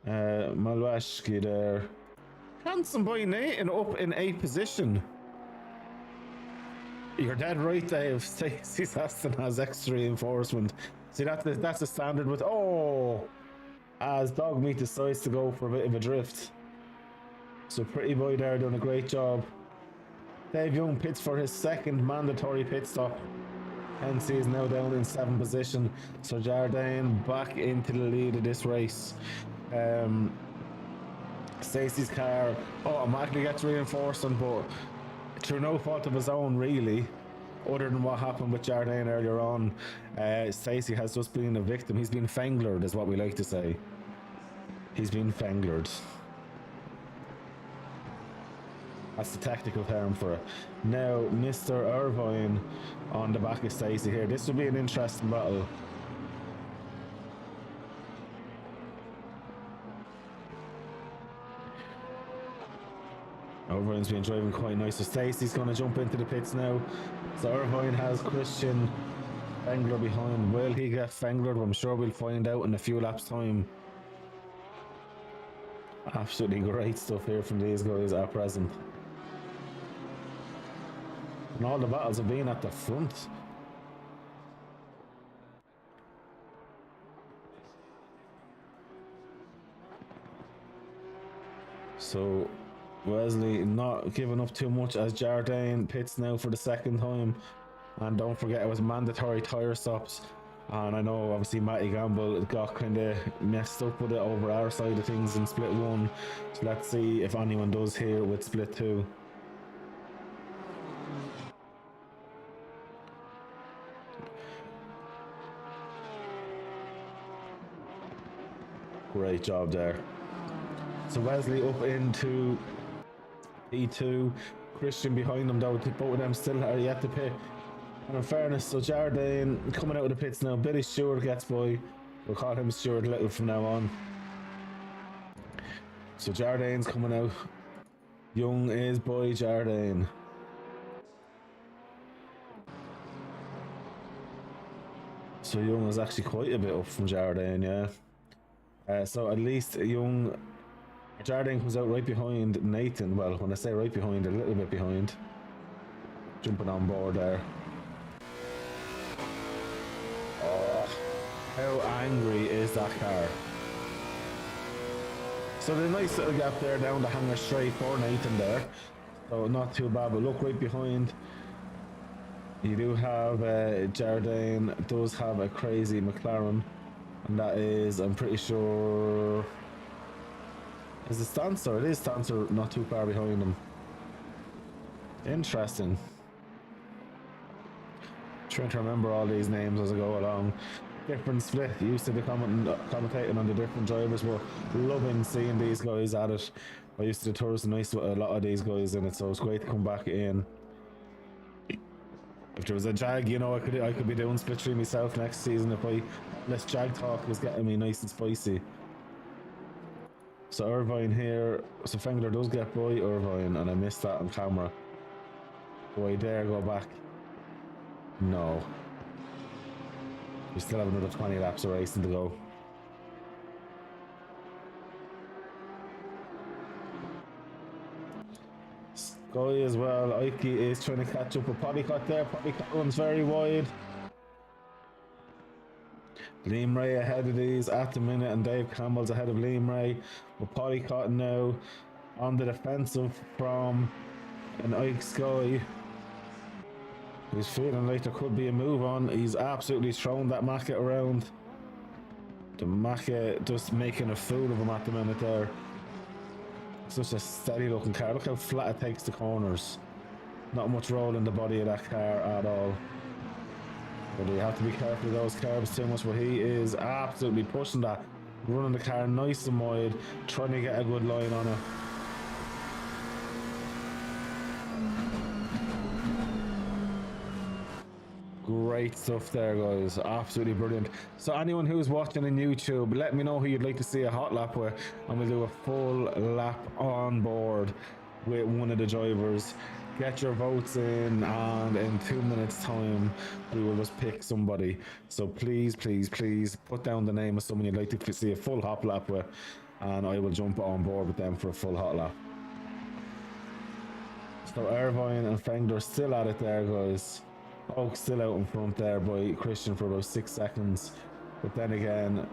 Malwashki there. Handsome boy Nathan up in 8th position. You're dead right, Dave. Stacey's Aston has extra reinforcement. See, that's the standard with, as Dog Meat decides to go for a bit of a drift. So Pretty Boy there doing a great job. Dave Young pits for his second mandatory pit stop. Hence he is now down in 7th position. So Jardine back into the lead of this race. Stacey's car automatically gets reinforcement, but through no fault of his own really, other than what happened with Jardine earlier on. Stacey has just been a victim. He's been Fenglered, is what we like to say. He's been fenglered. That's the technical term for it. Now, Mr. Irvine on the back of Stacey here. This will be an interesting battle. Irvine's been driving quite nice. So Stacey's going to jump into the pits now. So Irvine has Christian Fengler behind. Will he get Fenglered? I'm sure we'll find out in a few laps' time. Absolutely great stuff here from these guys at present. And all the battles have been at the front. So Wesley not giving up too much as Jardine pits now for the second time. And don't forget, it was mandatory tyre stops. And I know obviously Matty Gamble got kind of messed up with it over our side of things in split 1. So let's see if anyone does here with split 2. Great job there. So Wesley up into P2. Christian behind them though. Both of them still are yet to pit. And in fairness, so Jardine coming out of the pits now. Billy Stewart gets by. We'll call him Stuart Little from now on. So Jardine's coming out. Young is by Jardine. So Young is actually quite a bit up from Jardine, yeah. So at least Young... Jardine comes out right behind Nathan. Well, when I say right behind, a little bit behind. Jumping on board there. Oh, how angry is that car? So the nice little gap there down the hanger straight for Nathan there. So not too bad, but look right behind. You do have Jardine does have a crazy McLaren, and that is, I'm pretty sure, is it Stancer? It is Stancer, not too far behind him. Interesting. Trying to remember all these names as I go along. Different split. Used to be commentating on the different drivers, but loving seeing these guys at it. I used to do tours nice with a lot of these guys in it, so it's great to come back in. If there was a Jag, you know, I could be doing split 3 myself next season if less Jag talk was getting me nice and spicy. So Irvine here, so Fengler does get by Irvine, and I missed that on camera. Do I dare go back? No. We still have another 20 laps of racing to go. Sky as well. Ike is trying to catch up with Polycott there. Polycott runs very wide. Liam Ray ahead of these at the minute, and Dave Campbell's ahead of Liam Ray. With Polycott now on the defensive from an Ike Sky. He's feeling like there could be a move on. He's absolutely thrown that Macca around. The Macca just making a fool of him at the minute there. Such a steady looking car. Look how flat it takes the corners. Not much roll in the body of that car at all. But you have to be careful of those curbs too much, but he is absolutely pushing that. Running the car nice and wide, trying to get a good line on it. Great stuff there, guys. Absolutely brilliant. So anyone who's watching on YouTube, let me know who you'd like to see a hot lap with, and we'll do a full lap on board with one of the drivers. Get your votes in, and in 2 minutes time we will just pick somebody. So please put down the name of someone you'd like to see a full hot lap with, and I will jump on board with them for a full hot lap. So Irvine and Fengler still at it there, guys. Oak still out in front there by Christian for about 6 seconds. But then again,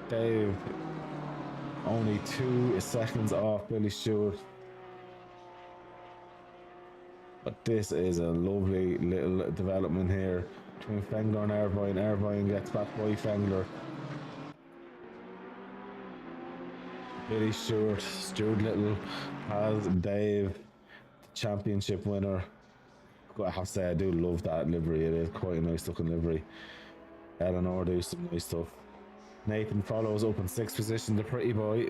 Dave only 2 seconds off Billy Stewart. But this is a lovely little development here between Fengler and Irvine. Irvine gets back by Fengler. Billy Stewart, Stuart Little has Dave, the championship winner. I have to say, I do love that livery. It is quite a nice looking livery. Eleanor do some nice stuff. Nathan follows up in 6th position, the pretty boy.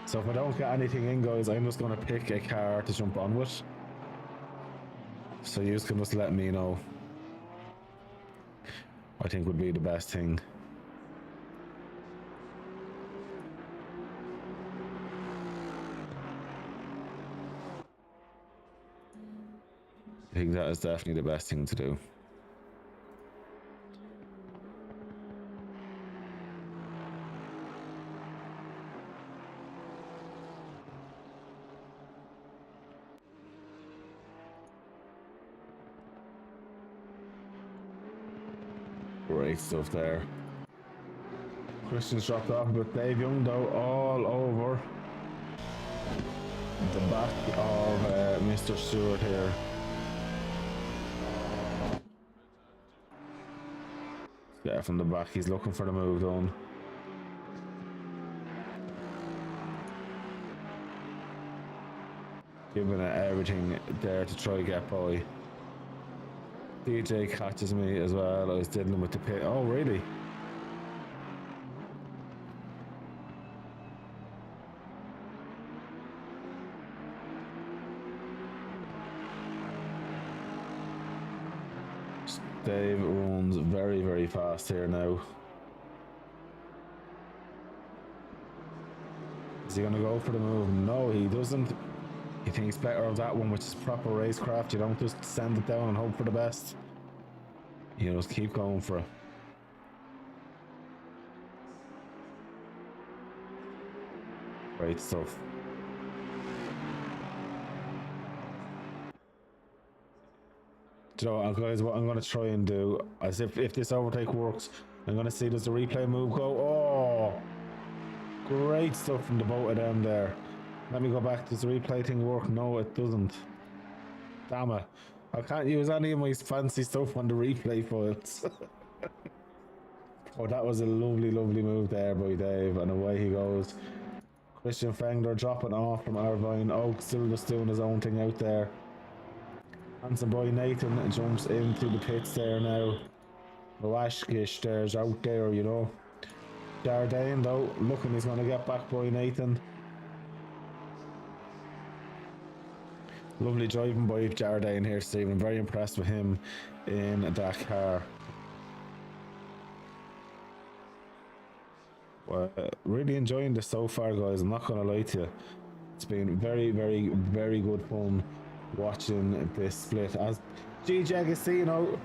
So if I don't get anything in, guys, I'm just going to pick a car to jump on with. So you can just let me know. I think would be the best thing. I think that is definitely the best thing to do. Great stuff there. Christian's dropped off, but Dave Young though all over the back of Mr. Stewart here. Yeah, from the back, he's looking for the move done. Giving it everything there to try get by. DJ catches me as well. I was diddling with the pit. Oh, really? Dave runs very, very fast here now. Is he going to go for the move? No, he doesn't. He thinks better of that one, which is proper racecraft. You don't just send it down and hope for the best. You just keep going for it. Great stuff. Do you know what, guys, what I'm going to try and do, as if this overtake works, I'm going to see, does the replay move go? Oh! Great stuff from the both of them there. Let me go back. Does the replay thing work? No, it doesn't. Damn it. I can't use any of my fancy stuff on the replay files. Oh, that was a lovely, lovely move there by Dave, and away he goes. Christian Fengler dropping off from Irvine. Oak still just doing his own thing out there. Handsome boy Nathan jumps into the pits there now. Moashkish there's out there, you know. Jardine though, looking he's going to get back by Nathan. Lovely driving by Jardine here, Stephen. Very impressed with him in that car. Well, really enjoying this so far, guys. I'm not going to lie to you. It's been very, very, very good fun watching this split as Gigi Agostino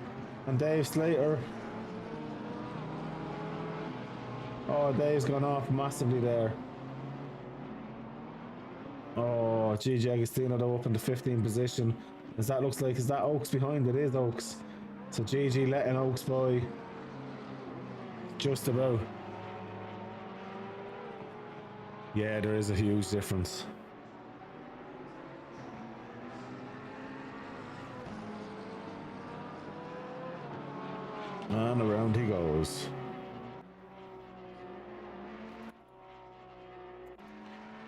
and Dave Slater. Oh, Dave's gone off massively there. Oh, Gigi Agostino though up in the 15th position. As that looks like, is that Oaks behind? It is Oaks. So Gigi letting Oaks by just about. Yeah, there is a huge difference. And around he goes.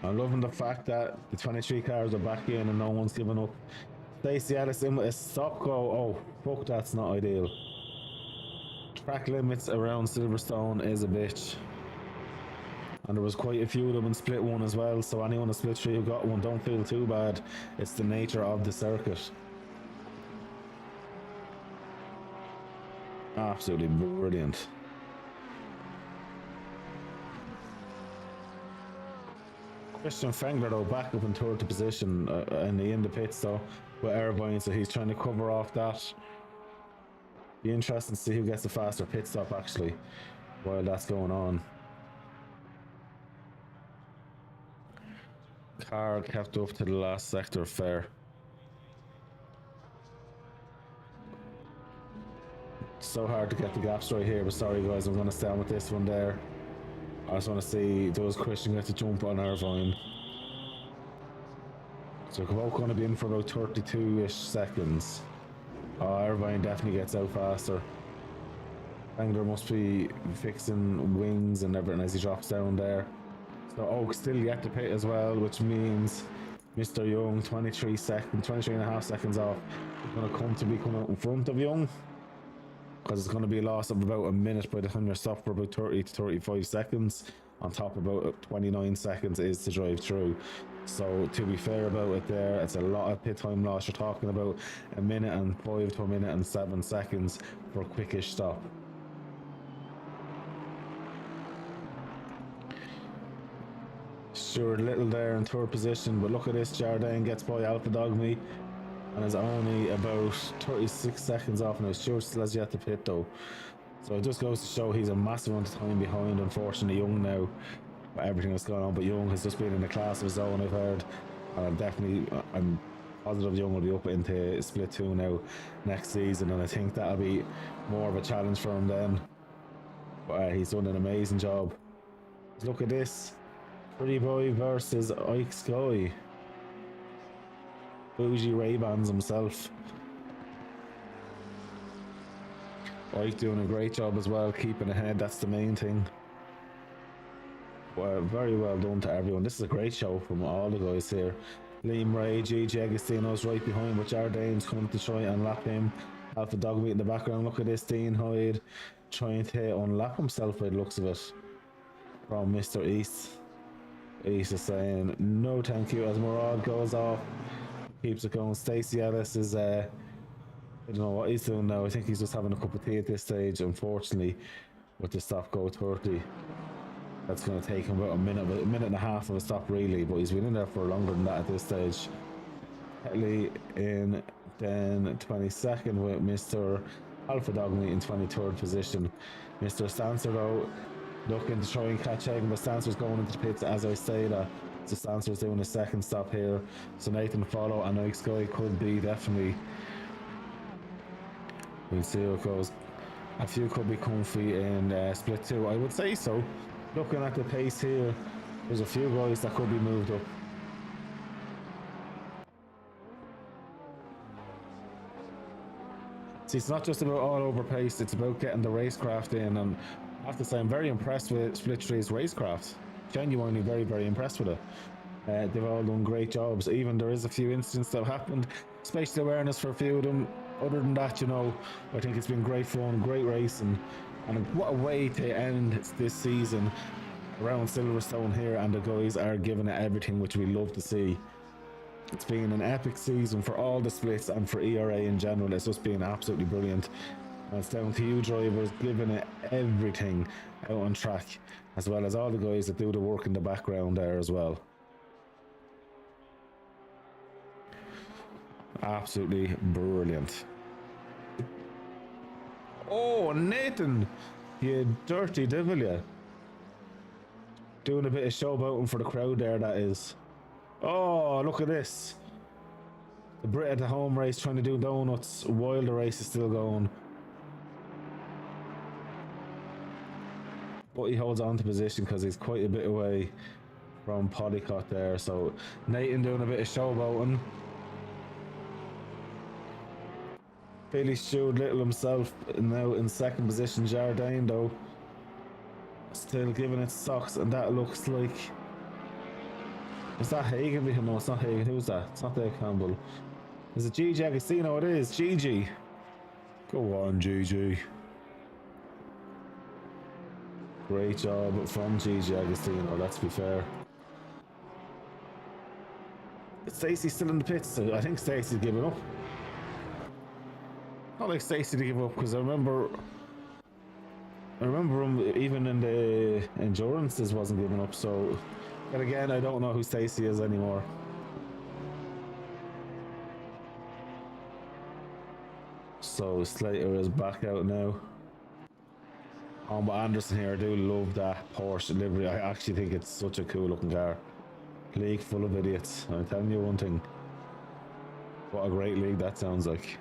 I'm loving the fact that the 23 cars are back in and no one's giving up. Stacey Ellis in with a stop go. Oh, fuck, that's not ideal. Track limits around Silverstone is a bitch. And there was quite a few of them in split one as well, so anyone in split three who got one, don't feel too bad. It's the nature of the circuit. Absolutely brilliant. Christian Fengler though back up in third position in the pits though with Irvine, so he's trying to cover off that. Be interesting to see who gets the faster pit stop actually while that's going on. Car kept up to the last sector fair. So hard to get the gaps right here, but sorry guys, I'm going to stand with this one there. I just want to see, does Christian get to jump on Irvine? So we're both going to be in for about 32-ish seconds. Oh, Irvine definitely gets out faster. Angler must be fixing wings and everything as he drops down there. So Oak still yet to pit as well, which means Mr. Young, 23 and a half seconds off, is going to come to be coming out in front of Young. because it's going to be a loss of about a minute by the time you're stopped for about 30 to 35 seconds. On top of about 29 seconds is to drive through. So to be fair about it there, it's a lot of pit time loss. You're talking about a minute and 5 to a minute and 7 seconds for a quickish stop. Stuart Little there in third position, but look at this, Jardine gets by Alpha Dog Me and is only about 36 seconds off now. Stuart still has yet to pit though. So it just goes to show he's a massive amount of time behind. Unfortunately, Young now, with everything that's going on, but Young has just been in a class of his own, I've heard. And I'm positive Young will be up into Split 2 now next season, and I think that'll be more of a challenge for him then. But he's done an amazing job. Look at this. Pretty Boy versus Ike Sky. Bougie Ray-Bans himself. Ike doing a great job as well, keeping ahead, that's the main thing. Well, very well done to everyone. This is a great show from all the guys here. Liam Ray, Gigi Agostino's right behind, but Jardine's coming to try and lap him. Alpha Dog Meat in the background. Look at this, Dean Hyde trying to unlap himself by the looks of it from Mr. East. East is saying no thank you as Murad goes off. Keeps it going. Stacey Ellis is I don't know what he's doing now. I think he's just having a cup of tea at this stage, unfortunately, with the stop go 30. That's going to take him about a minute and a half of a stop really, but he's been in there for longer than that at this stage. Hetley in then 22nd with Mr. Alpha Dog Meat in 23rd position. Mr. Stancer though looking to try and catch Hagen, but Stancer's going into the pits as I say that. So Stancer's doing a second stop here. So Nathan Follow and Ike Sky could be definitely. We'll see how it goes. A few could be comfy in Split 2, I would say so. Looking at the pace here, there's a few guys that could be moved up. See, it's not just about all over pace, it's about getting the racecraft in, and I have to say I'm very impressed with Split 3's racecraft. Genuinely very, very impressed with it. They've all done great jobs. Even there is a few incidents that have happened, spatial awareness for a few of them. Other than that, you know, I think it's been great fun, great racing, and what a way to end this season around Silverstone here, and the guys are giving it everything, which we love to see. It's been an epic season for all the splits and for ERA in general. It's just been absolutely brilliant. And it's down to you drivers giving it everything out on track, as well as all the guys that do the work in the background there as well. Absolutely brilliant. Oh, Nathan, you dirty devil, you. Doing a bit of showboating for the crowd there, that is. Oh, look at this. The Brit at the home race trying to do donuts while the race is still going. But he holds on to position because he's quite a bit away from Polycott there. So Nathan doing a bit of showboating. Billy Stuart Little himself now in second position. Jardine though still giving it socks, and that looks like, is that Hagen? No, it's not Hagen. Who's that? It's not Dave Campbell. Is it Gigi Agostino? It is Gigi. Go on, Gigi. Great job from Gigi Agostino, let's be fair. Is Stacey still in the pits? I think Stacey's giving up. Not like Stacey to give up, because I remember him even in the endurances wasn't giving up. So, and again, I don't know who Stacey is anymore. So Slater is back out now. But Anderson here, I do love that Porsche livery. I actually think it's such a cool looking car. League full of idiots. I'm telling you one thing. What a great league that sounds like.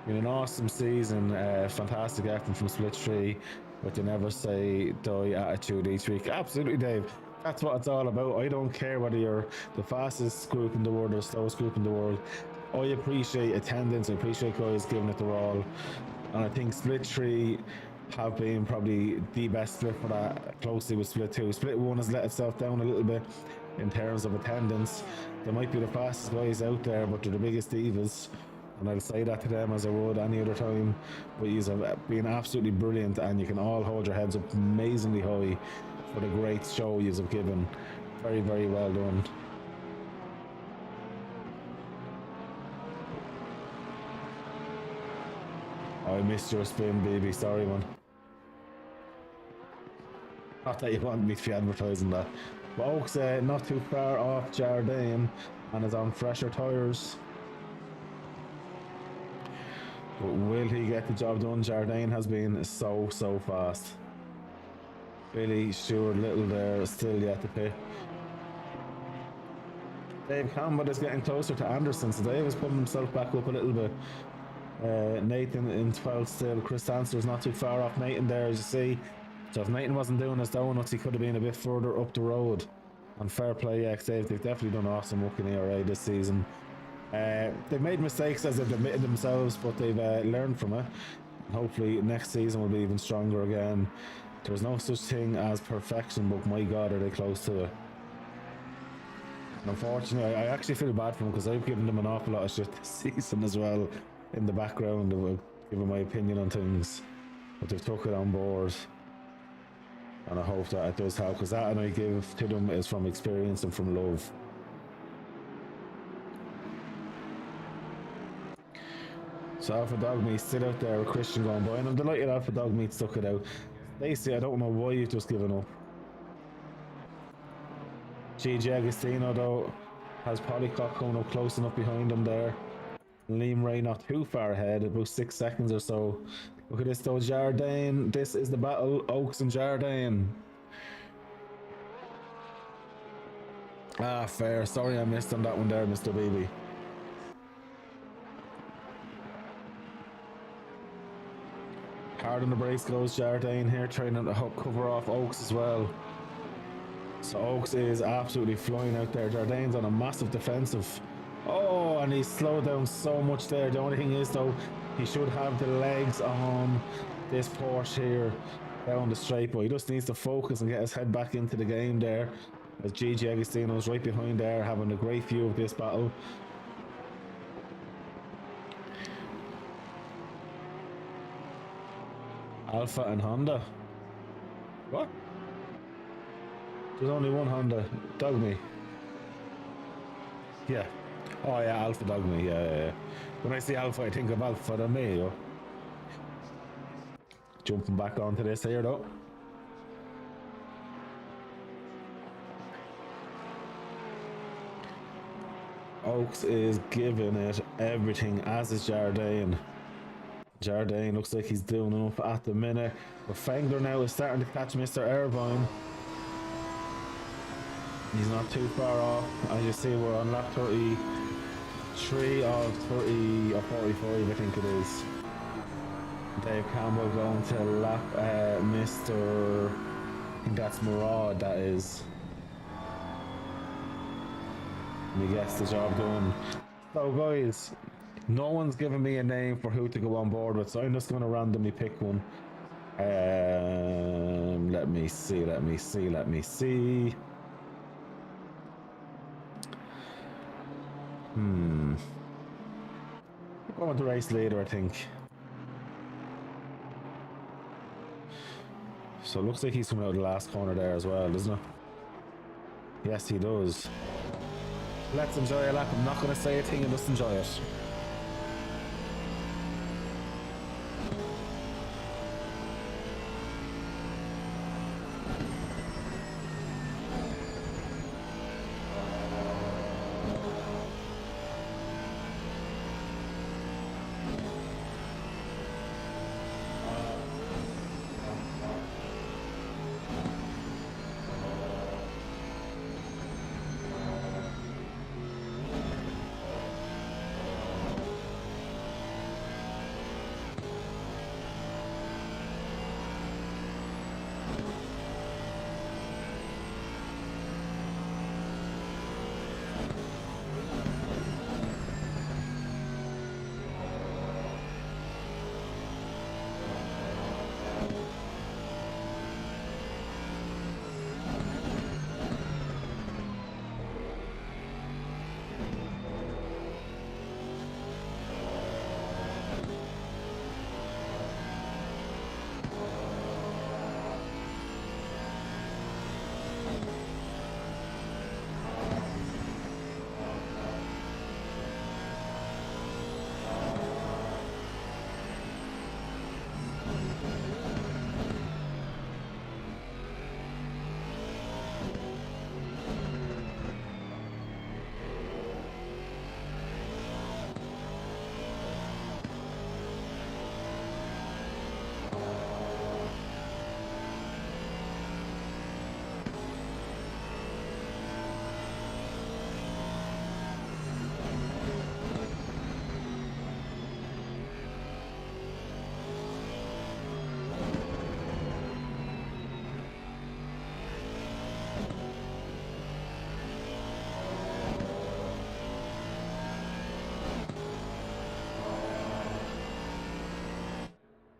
Been an awesome season, fantastic effort from Split 3 with the never say die attitude each week. Absolutely, Dave. That's what it's all about. I don't care whether you're the fastest group in the world or the slowest group in the world. I appreciate attendance, I appreciate guys giving it their all. And I think Split 3 have been probably the best split for that, closely with Split 2. Split 1 has let itself down a little bit in terms of attendance. They might be the fastest guys out there, but they're the biggest divas. and I'll say that to them as I would any other time. But you've been absolutely brilliant, and you can all hold your heads up amazingly high for the great show you've given. Very, very well done. I missed your spin, baby. Sorry, man. Not that you want me to be advertising that. But Oak's not too far off Jardine and is on fresher tyres. But will he get the job done? Jardine has been so fast. Billy Stewart Little there, still yet to pit. Dave Campbell is getting closer to Anderson, so Dave is putting himself back up a little bit. Nathan in 12th still. Chris Dancer's not too far off Nathan there, as you see. So if Nathan wasn't doing his donuts, he could have been a bit further up the road. And fair play, Dave. They've definitely done awesome work in ERA this season. They've made mistakes as they've admitted themselves, but they've learned from it. And hopefully next season will be even stronger again. There's no such thing as perfection, but my God, are they close to it. And unfortunately, I actually feel bad for them because I've given them an awful lot of shit this season as well in the background of giving my opinion on things. But they've took it on board. And I hope that it does help, because that and I give to them is from experience and from love. So Alpha Dog Meat still out there with Christian going by, and I'm delighted Alpha Dog Meat stuck it out. Stacey, I don't know why you've just given up. Gigi Agostino though has Polycock coming up close enough behind him there. Liam Ray not too far ahead, about 6 seconds or so. Look at this though, Jardine. This is the battle, Oaks and Jardine. Ah, fair. Sorry I missed on that one there, Mr. Beebe. Hard on the brakes goes Jardine here, trying to cover off Oaks as well. So Oaks is absolutely flying out there. Jardine's on a massive defensive. Oh, and he's slowed down so much there. The only thing is though, he should have the legs on this Porsche here down the straight, but he just needs to focus and get his head back into the game there. As Gigi Agostino's right behind there, having a great view of this battle. Alpha and Honda. What? There's only one Honda. Dogme. Yeah. Oh yeah, Alpha Dogme. Yeah. When I see Alpha, I think of Alpha Romeo. Jumping back onto this here though. Oaks is giving it everything, as is Jardine. Jardine looks like he's doing enough at the minute. But Fengler now is starting to catch Mr. Irvine. He's not too far off. As you see, we're on lap 33 of 30 or 45, I think it is. Dave Campbell going to lap Mr. I think that's Murad, that is. And he gets the job done. So guys, no one's given me a name for who to go on board with, so I'm just going to randomly pick one. Let me see. I'm going with the race leader, I think. So it looks like he's coming out of the last corner there as well, doesn't it? Yes, he does. Let's enjoy a lap. I'm not going to say a thing and just enjoy it.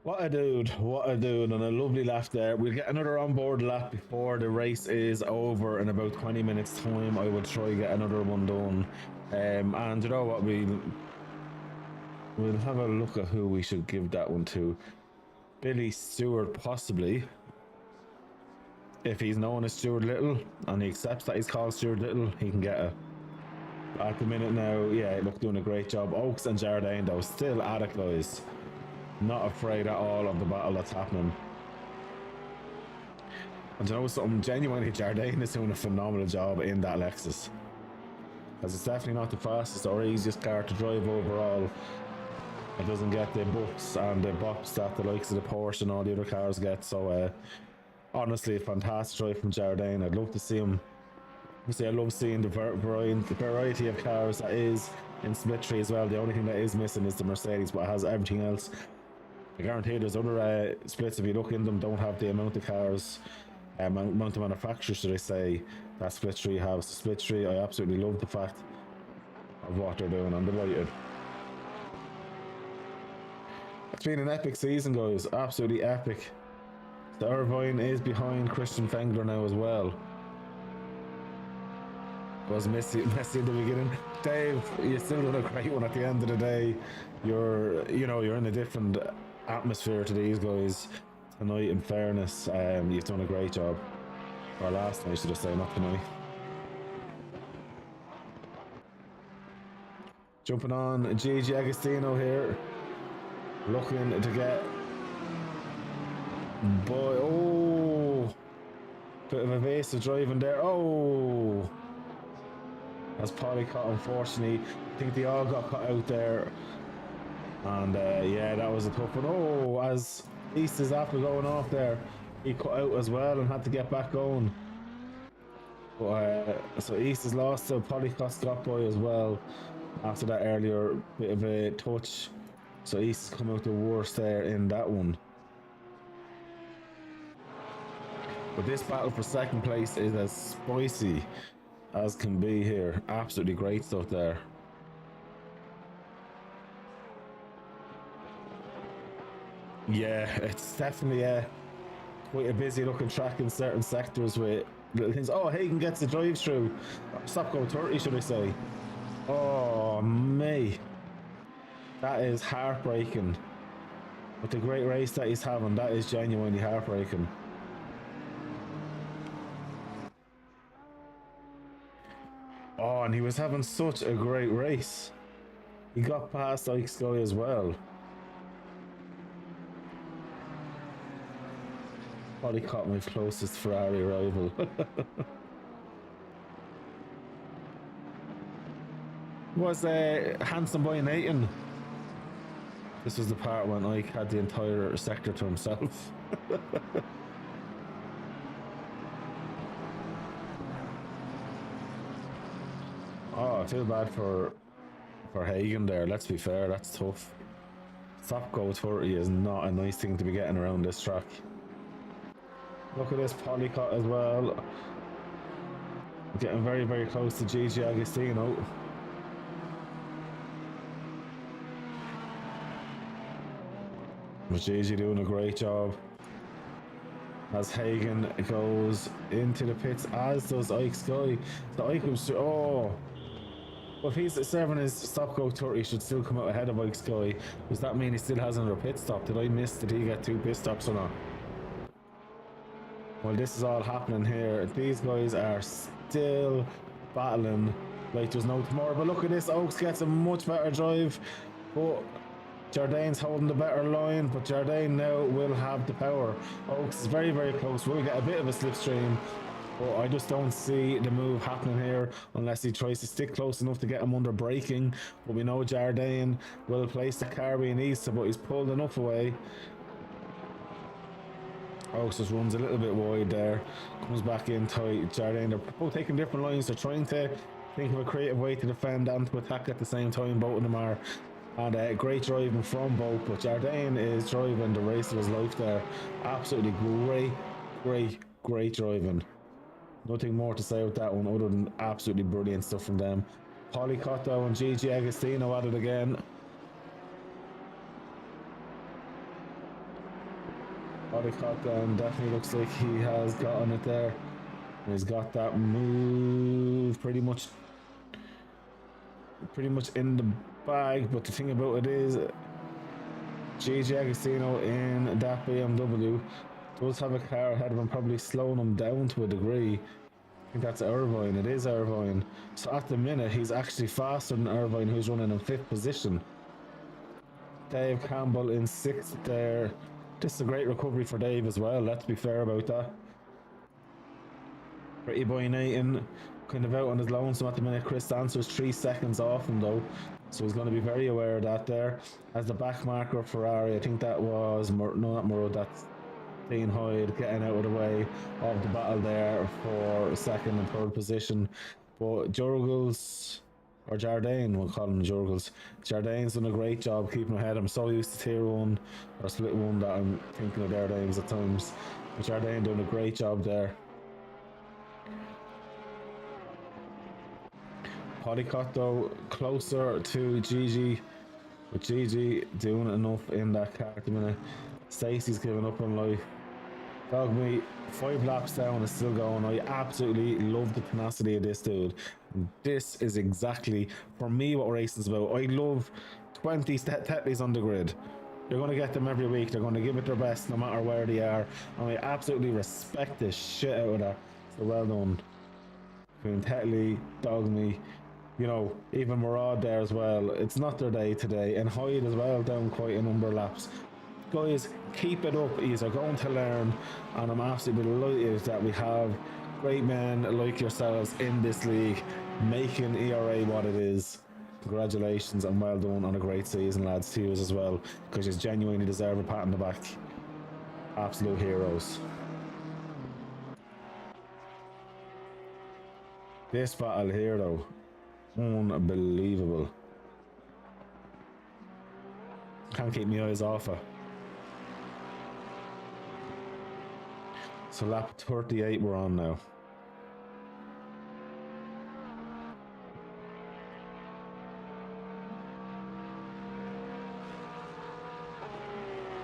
what a dude, and a lovely lap there. We'll get another onboard lap before the race is over in about 20 minutes time. I will try get another one done. And you know what, we'll have a look at who we should give that one to. Billy Stewart, possibly. If he's known as Stuart Little and he accepts that he's called Stuart Little, he can get it. At the minute now, yeah, look, doing a great job. Oaks and Jardine, though, still at it, guys. Not afraid at all of the battle that's happening. And you know something, genuinely, Jardine is doing a phenomenal job in that Lexus. Because it's definitely not the fastest or easiest car to drive overall. It doesn't get the books and the bops that the likes of the Porsche and all the other cars get. So, honestly, a fantastic drive from Jardine. I'd love to see him. I love seeing the variety of cars that is in Split Tree as well. The only thing that is missing is the Mercedes, but it has everything else. I guarantee there's other splits, if you look in them, don't have the amount of cars, amount of manufacturers, should I say, that Split Tree has. Split Tree, I absolutely love the fact of what they're doing. I'm delighted. It's been an epic season, guys. Absolutely epic. The Irvine is behind Christian Fengler now as well. Was messy in the beginning. Dave, you still done a great one at the end of the day. You're in a different atmosphere to these guys tonight, in fairness. You've done a great job. Or last night, should I say, not tonight. Jumping on Gigi Agostino here. Looking to get bit of evasive driving there. As Polly caught, unfortunately. I think they all got caught out there. And yeah, that was a tough one. As East is after going off there, he cut out as well and had to get back going. But so East has lost, so Polycott got by as well after that earlier bit of a touch. So East has come out the worst there in that one. But this battle for second place is as spicy as can be here. Absolutely great stuff there. Yeah, it's definitely quite a busy looking track in certain sectors with little things. Hagen gets the drive through. Stop go 30, should I say. Oh, mate. That is heartbreaking. With the great race that he's having, that is genuinely heartbreaking. Oh, and he was having such a great race. He got past Ike Sky as well. Probably caught my closest Ferrari rival. Was Handsome Boy Nathan. This was the part when Ike had the entire sector to himself. Oh, I feel bad for Hagen there. Let's be fair, that's tough. Stop go 30 is not a nice thing to be getting around this track. Look at this Polycott as well. Getting very, very close to Gigi Agostino. But Gigi doing a great job. As Hagen goes into the pits, as does Ike Sky. So Ike was, well, if he's serving his stop go 30, he should still come out ahead of Ike Sky. Does that mean he still has another pit stop? Did I miss? Did he get 2 pit stops or not? Well, this is all happening here. These guys are still battling like there's no tomorrow. But look at this. Oaks gets a much better drive. But Jardine's holding the better line. But Jardine now will have the power. Oaks is very, very close. We'll get a bit of a slipstream. But I just don't see the move happening here unless he tries to stick close enough to get him under braking. But we know Jardine will place the car where he needs to, but he's pulled enough away. Oaks just runs a little bit wide there, comes back in tight. Jardine, they're both taking different lines. They're trying to think of a creative way to defend and to attack at the same time. Both of them are. And great driving from both, but Jardine is driving the race of his life there. Absolutely great driving. Nothing more to say about that one other than absolutely brilliant stuff from them. Polycotto and Gigi Agostino at it again. Polycock definitely looks like he has gotten it there. He's got that move pretty much in the bag, but the thing about it is Gigi Agostino in that BMW does have a car ahead of him, probably slowing him down to a degree. I think that's Irvine. It is Irvine. So at the minute, he's actually faster than Irvine, who's running in 5th position. Dave Campbell in 6th there. This is a great recovery for Dave as well, let's be fair about that. Pretty boy Nathan kind of out on his lonesome at the minute. Chris Dancer's 3 seconds off him though, so he's going to be very aware of that there. As the back marker of Ferrari, I think that was, no, not Murrow, that's Dean Hyde getting out of the way of the battle there for 2nd and 3rd position. But Jurgles, or Jardine, we'll call him Jurgles. Jardine's done a great job keeping ahead. I'm so used to tier 1 or split 1 that I'm thinking of their names at times. But Jardine doing a great job there. Polycott though closer to Gigi, but Gigi doing enough in that car at the minute. Stacey's giving up on life. Dog meat, 5 laps down, is still going. I absolutely love the tenacity of this dude. This is exactly, for me, what racing's about. I love 20 Tetleys on the grid. You're going to get them every week. They're going to give it their best no matter where they are. And I absolutely respect the shit out of that. So well done. Between Tetley, Dogme, you know, even Murad there as well. It's not their day today. And Hyde as well, down quite a number of laps. Guys, keep it up. You're going to learn, and I'm absolutely delighted that we have great men like yourselves in this league, making ERA what it is. Congratulations and well done on a great season, lads, to you as well, because you genuinely deserve a pat on the back. Absolute heroes. This battle here, though, unbelievable. Can't keep my eyes off her. So lap 38 we're on now.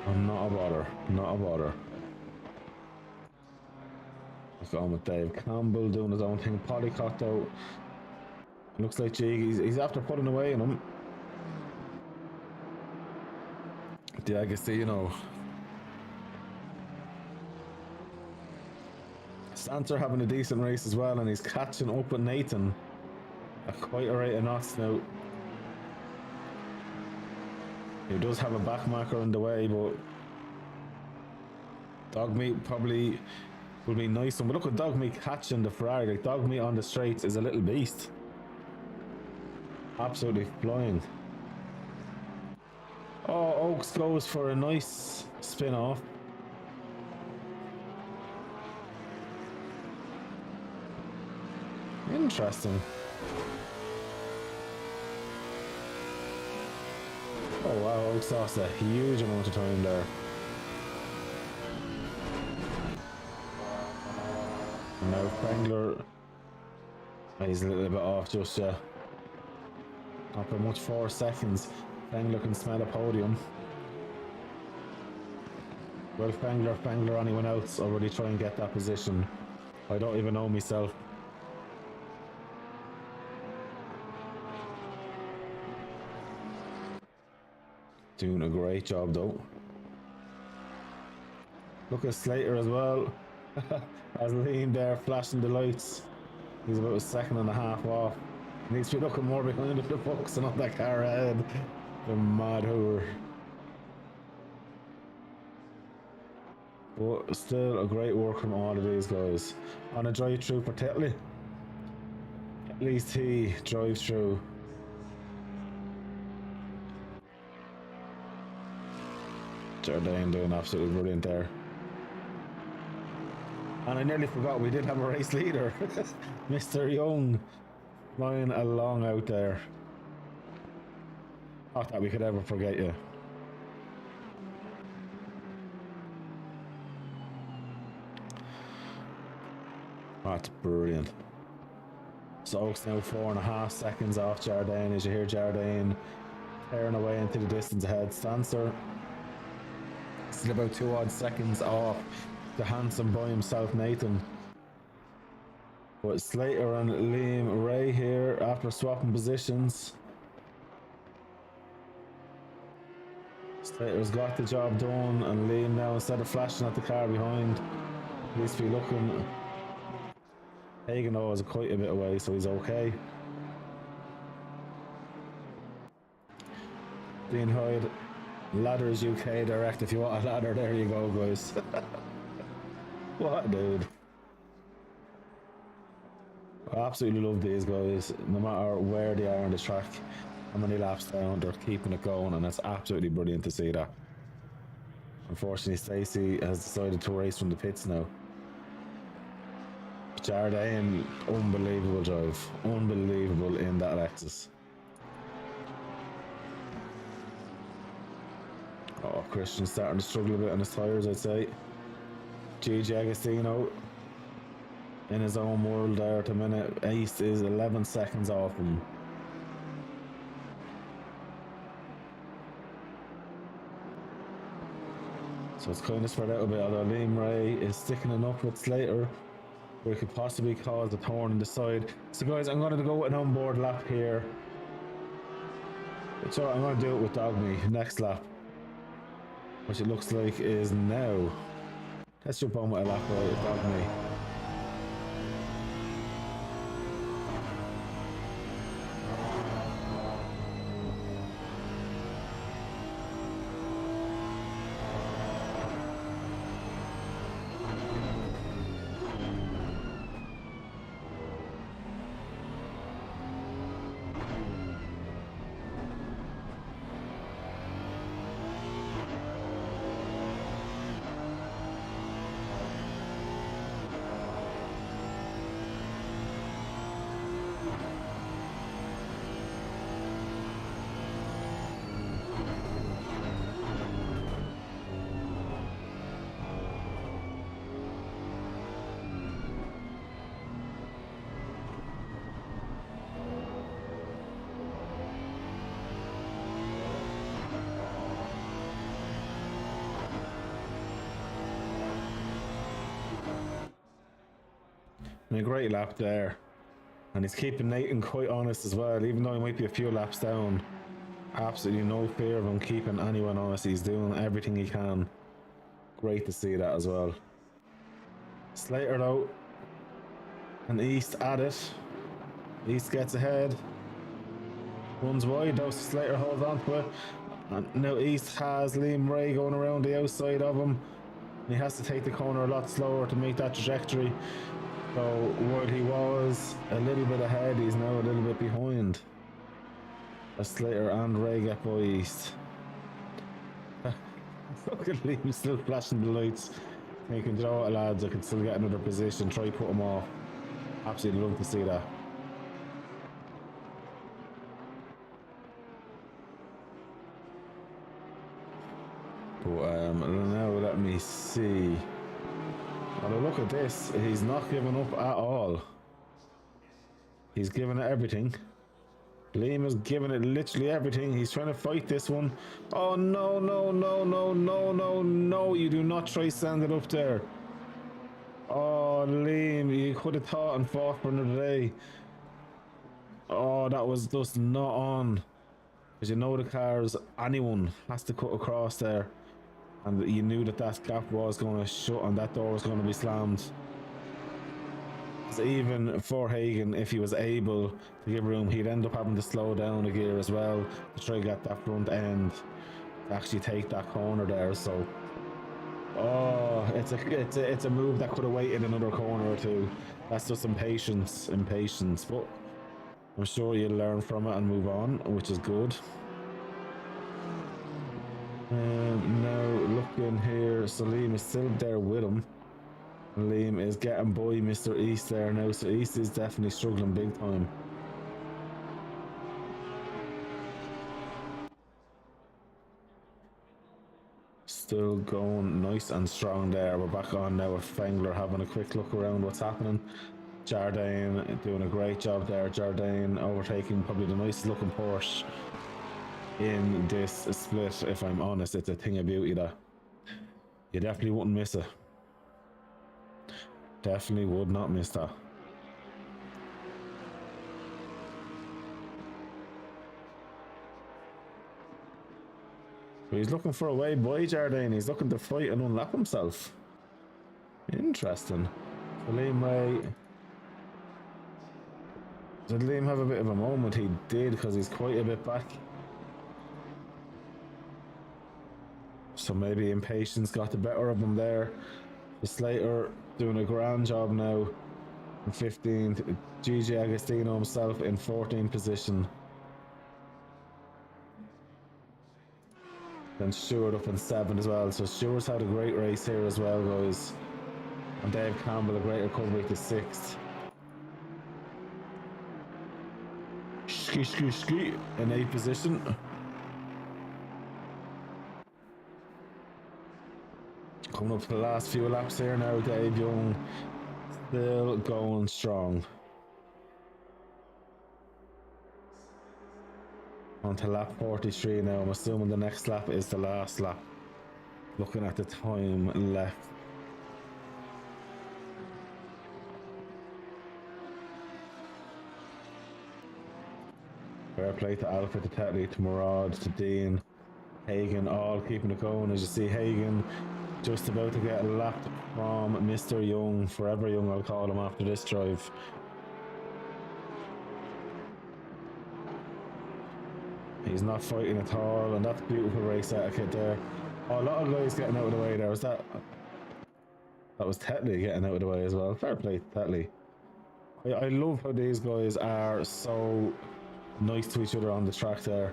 I'm not a bother, not a bother. Let's go on with Dave Campbell doing his own thing. Polycott out. Looks like Jig, he's after putting away in him. D'Agostino. Stancer having a decent race as well, and he's catching up with Nathan at quite a rate of knots now. He does have a back marker in the way, but Dogmeat probably will be nice. But look at Dogmeat catching the Ferrari. Like, Dogmeat on the straights is a little beast. Absolutely flying. Oh, Oaks goes for a nice spin off. Interesting. Oh wow, Oaks lost a huge amount of time there. And now Spengler, he's a little bit off just not by much, 4 seconds. Spengler can smell a podium. Well, Spengler, anyone else already try and get that position? I don't even know myself. Doing a great job though. Look at Slater as well. As Liam there flashing the lights. He's about a 1.5 seconds off. Needs to be looking more behind the books and on that car ahead. The mad hooer. But still a great work from all of these guys. On a drive through for Tetley. At least he drives through. Jardine doing absolutely brilliant there. And I nearly forgot we did have a race leader. Mr. Young flying along out there. Not that we could ever forget you. That's brilliant. So Oaks now 4.5 seconds off Jardine, as you hear Jardine tearing away into the distance ahead. Stancer Still about 2 odd seconds off the handsome by himself, Nathan. But Slater and Liam Ray here after swapping positions. Slater's got the job done, and Liam now, instead of flashing at the car behind, at least be looking. Hagen though is quite a bit away, so he's okay. Dean Hyde, Ladders UK Direct. If you want a ladder, there you go, guys. What a dude. I absolutely love these guys, no matter where they are on the track, how many laps down, they're keeping it going, and it's absolutely brilliant to see that. Unfortunately, Stacey has decided to race from the pits now. Jardine, unbelievable drive, unbelievable in that Lexus. Oh, Christian's starting to struggle a bit on his tyres, I'd say. Gigi Agostino in his own world there at the minute. Ace is 11 seconds off him. So it's kind of spread out a bit, although Liam Ray is sticking enough with Slater where it could possibly cause a thorn in the side. So guys, I'm going to go with an onboard lap here. So I'm going to do it with Dogme next lap, which it looks like is now. Let's jump on with a lap right with Dogme. A great lap there, and he's keeping Nathan quite honest as well, even though he might be a few laps down. Absolutely no fear of him keeping anyone honest. He's doing everything he can. Great to see that as well. Slater though, and East at it. East gets ahead, runs wide though, Slater holds on to it, and now East has Liam Ray going around the outside of him, and he has to take the corner a lot slower to make that trajectory. So while he was a little bit ahead, he's now a little bit behind. As Slater and Ray get by East. Look at Liam still flashing the lights, thinking, you know what lads, I can still get another position, try put him off. Absolutely love to see that. But now let me see. Well, look at this. He's not giving up at all. He's giving it everything. Liam is giving it literally everything. He's trying to fight this one. Oh, no, no, no, no, no, no, no. You do not try stand it up there. Oh, Liam, you could have thought and fought for another day. Oh, that was just not on. Because you know the cars, anyone has to cut across there. And you knew that that gap was going to shut and that door was going to be slammed. So even for Hagen, if he was able to give room, he'd end up having to slow down a gear as well to try to get that front end to actually take that corner there. So, oh, it's a move that could have waited another corner or two. That's just impatience, but I'm sure you'll learn from it and move on, which is good. Now looking here, Salim is still there with him. Liam is getting by Mr. East there now, so East is definitely struggling big time. Still going nice and strong there. We're back on now with Fengler having a quick look around what's happening. Jardine doing a great job there. Jardine overtaking probably the nicest looking Porsche in this split. If I'm honest, it's a thing of beauty that. You definitely wouldn't miss it. Definitely would not miss that. But he's looking for a way by Jardine. He's looking to fight and unlap himself. Interesting. So Liam Ray. Did Liam have a bit of a moment? He did, because he's quite a bit back. So maybe impatience got the better of him there. The Slater doing a grand job now in 15th. Gigi Agostino himself in 14th position. Then Stewart up in 7th as well. So Stewart's had a great race here as well, guys. And Dave Campbell a great recovery to 6th. Ski in 8th position. Coming up to the last few laps here now, Dave Young still going strong. On to lap 43 now. I'm assuming the next lap is the last lap. Looking at the time left. Fair play to Alpha, to Tetley, to Murad, to Dean, Hagen, all keeping it going. As you see, Hagen just about to get lapped from Mr. Young, Forever Young I'll call him after this drive. He's not fighting at all, and that's beautiful race etiquette there. Oh, a lot of guys getting out of the way there. Was that was Tetley getting out of the way as well. Fair play to Tetley. I love how these guys are so nice to each other on the track there.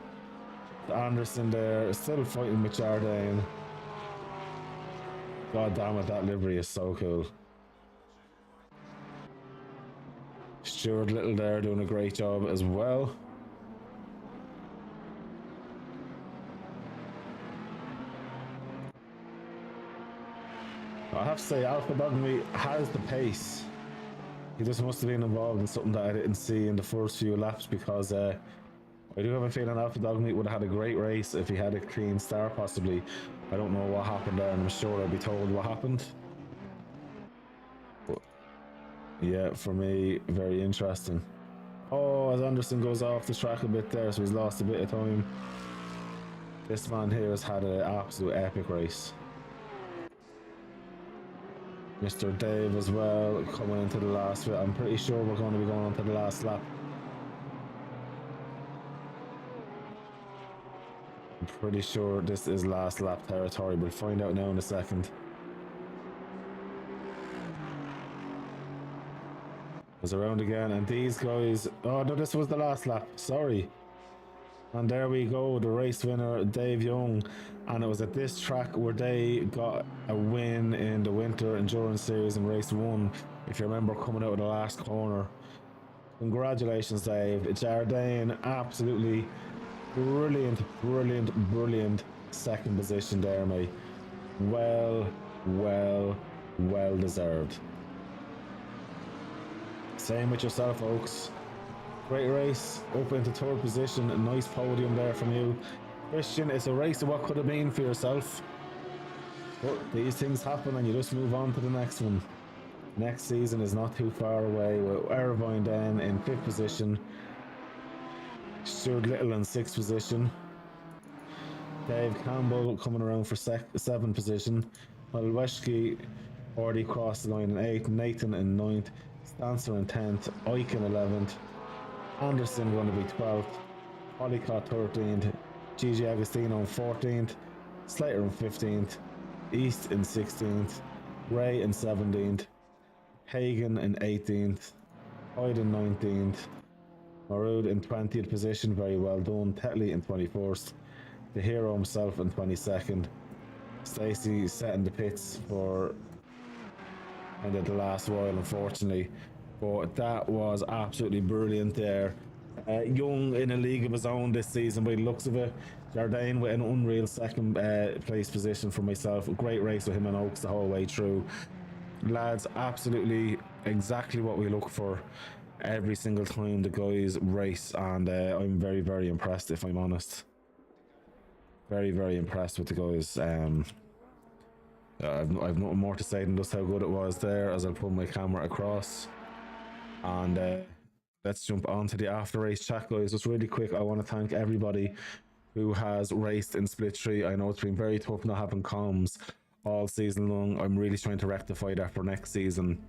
Anderson there, still fighting with Jardine. God damn it, that livery is so cool. Stuart Little there doing a great job as well. I have to say, Alpha Dog Meat has the pace. He just must have been involved in something that I didn't see in the first few laps, because I do have a feeling Alpha Dog Meat would have had a great race if he had a clean start, possibly. I don't know what happened there, and I'm sure I'll be told what happened. But yeah, for me, very interesting. Oh, as Anderson goes off the track a bit there, so he's lost a bit of time. This man here has had an absolute epic race. Mr. Dave as well, coming into the last bit. I'm pretty sure we're going to be going on to the last lap. I'm pretty sure this is last lap territory. We'll find out now in a second. It's around again, and these guys... Oh, no, this was the last lap. Sorry. And there we go, the race winner, Dave Young. And it was at this track where they got a win in the Winter Endurance Series in race 1. If you remember, coming out of the last corner. Congratulations, Dave. Jardine, absolutely brilliant second position there, mate. Well deserved. Same with yourself, folks. Great race, up into 3rd position, a nice podium there from you. Christian, it's a race of what could have been for yourself. But these things happen and you just move on to the next one. Next season is not too far away, with Irvine then in 5th position. Stuart Little in 6th position. Dave Campbell coming around for 7th position. Malweski already crossed the line in 8th. Nathan in 9th. Stancer in 10th. Ike in 11th. Anderson going to be 12th, Hollycott 13th, Gigi Agostino in 14th, Slater in 15th, East in 16th, Ray in 17th, Hagen in 18th, Hyde in 19th, Marud in 20th position, very well done, Tetley in 21st, the hero himself in 22nd, Stacey setting the pits for end of the last while, unfortunately. But that was absolutely brilliant there. Young in a league of his own this season by the looks of it. Jardine with an unreal second place position for myself. A great race with him and Oaks the whole way through. Lads, absolutely exactly what we look for every single time the guys race, and I'm very impressed, if I'm honest. Very impressed with the guys. I've nothing more to say than just how good it was there, as I'll pull my camera across. And let's jump on to the after race chat, guys. Just really quick, I want to thank everybody who has raced in Split 3. I know it's been very tough not having comms all season long. I'm really trying to rectify that for next season.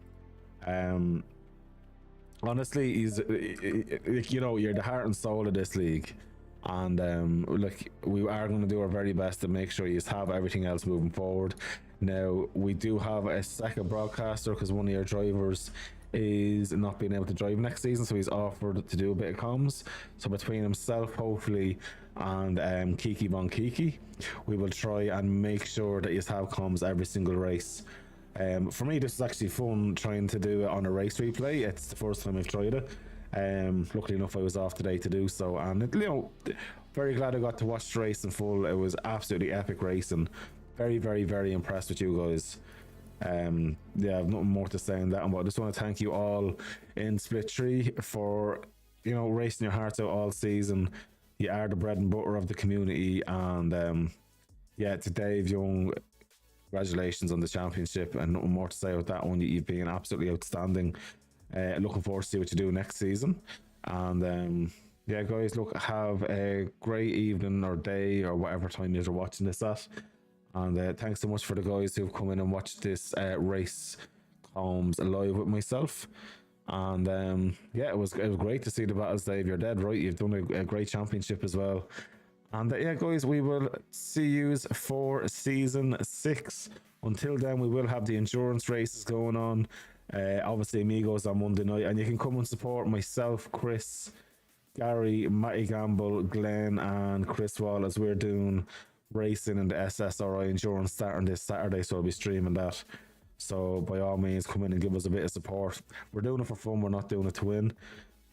Honestly, you know, you're the heart and soul of this league, and like, we are going to do our very best to make sure you have everything else moving forward. Now, we do have a second broadcaster because one of your drivers is not being able to drive next season, so he's offered to do a bit of comms. So between himself, hopefully, and Kiki Von Kiki, we will try and make sure that you have comms every single race. For me, this is actually fun trying to do it on a race replay. It's the first time I've tried it. Luckily enough, I was off today to do so, and you know, very glad I got to watch the race in full. It was absolutely epic racing. Very, very, very impressed with you guys. Yeah, I've nothing more to say on that, but I just want to thank you all in Split 3 for, you know, racing your hearts out all season. You are the bread and butter of the community, and yeah, to Dave Young, congratulations on the championship, and nothing more to say about that one. You've been absolutely outstanding. Looking forward to see what you do next season. And yeah, guys, look, have a great evening or day or whatever time you're watching this at. And thanks so much for the guys who've come in and watched this race comms live with myself. And yeah, it was great to see the battles, Dave. You're dead right. You've done a great championship as well. And yeah, guys, we will see you for season 6. Until then, we will have the endurance races going on. Obviously, Amigos on Monday night, and you can come and support myself, Chris, Gary, Matty Gamble, Glenn, and Chris Wall as we're doing racing in the SSRI endurance starting this Saturday. So I'll be streaming that. So by all means, come in and give us a bit of support. We're doing it for fun. We're not doing it to win.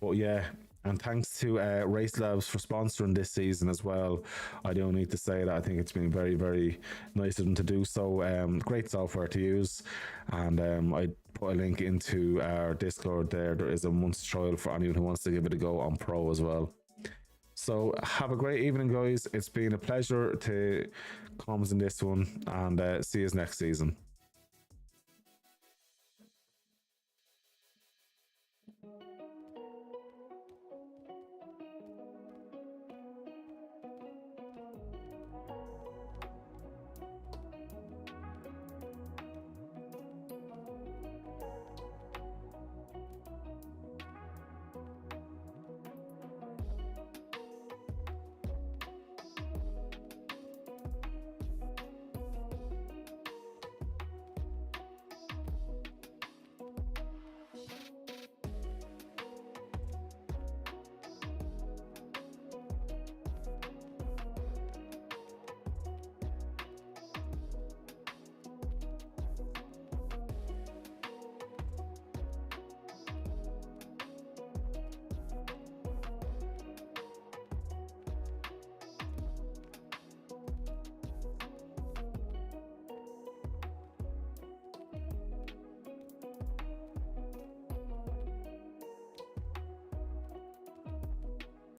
But yeah. And thanks to Race Labs for sponsoring this season as well. I don't need to say that. I think it's been very, very nice of them to do so. Great software to use. And I put a link into our Discord there. There is a month's trial for anyone who wants to give it a go on Pro as well. So have a great evening, guys. It's been a pleasure to comms in this one, and see you next season.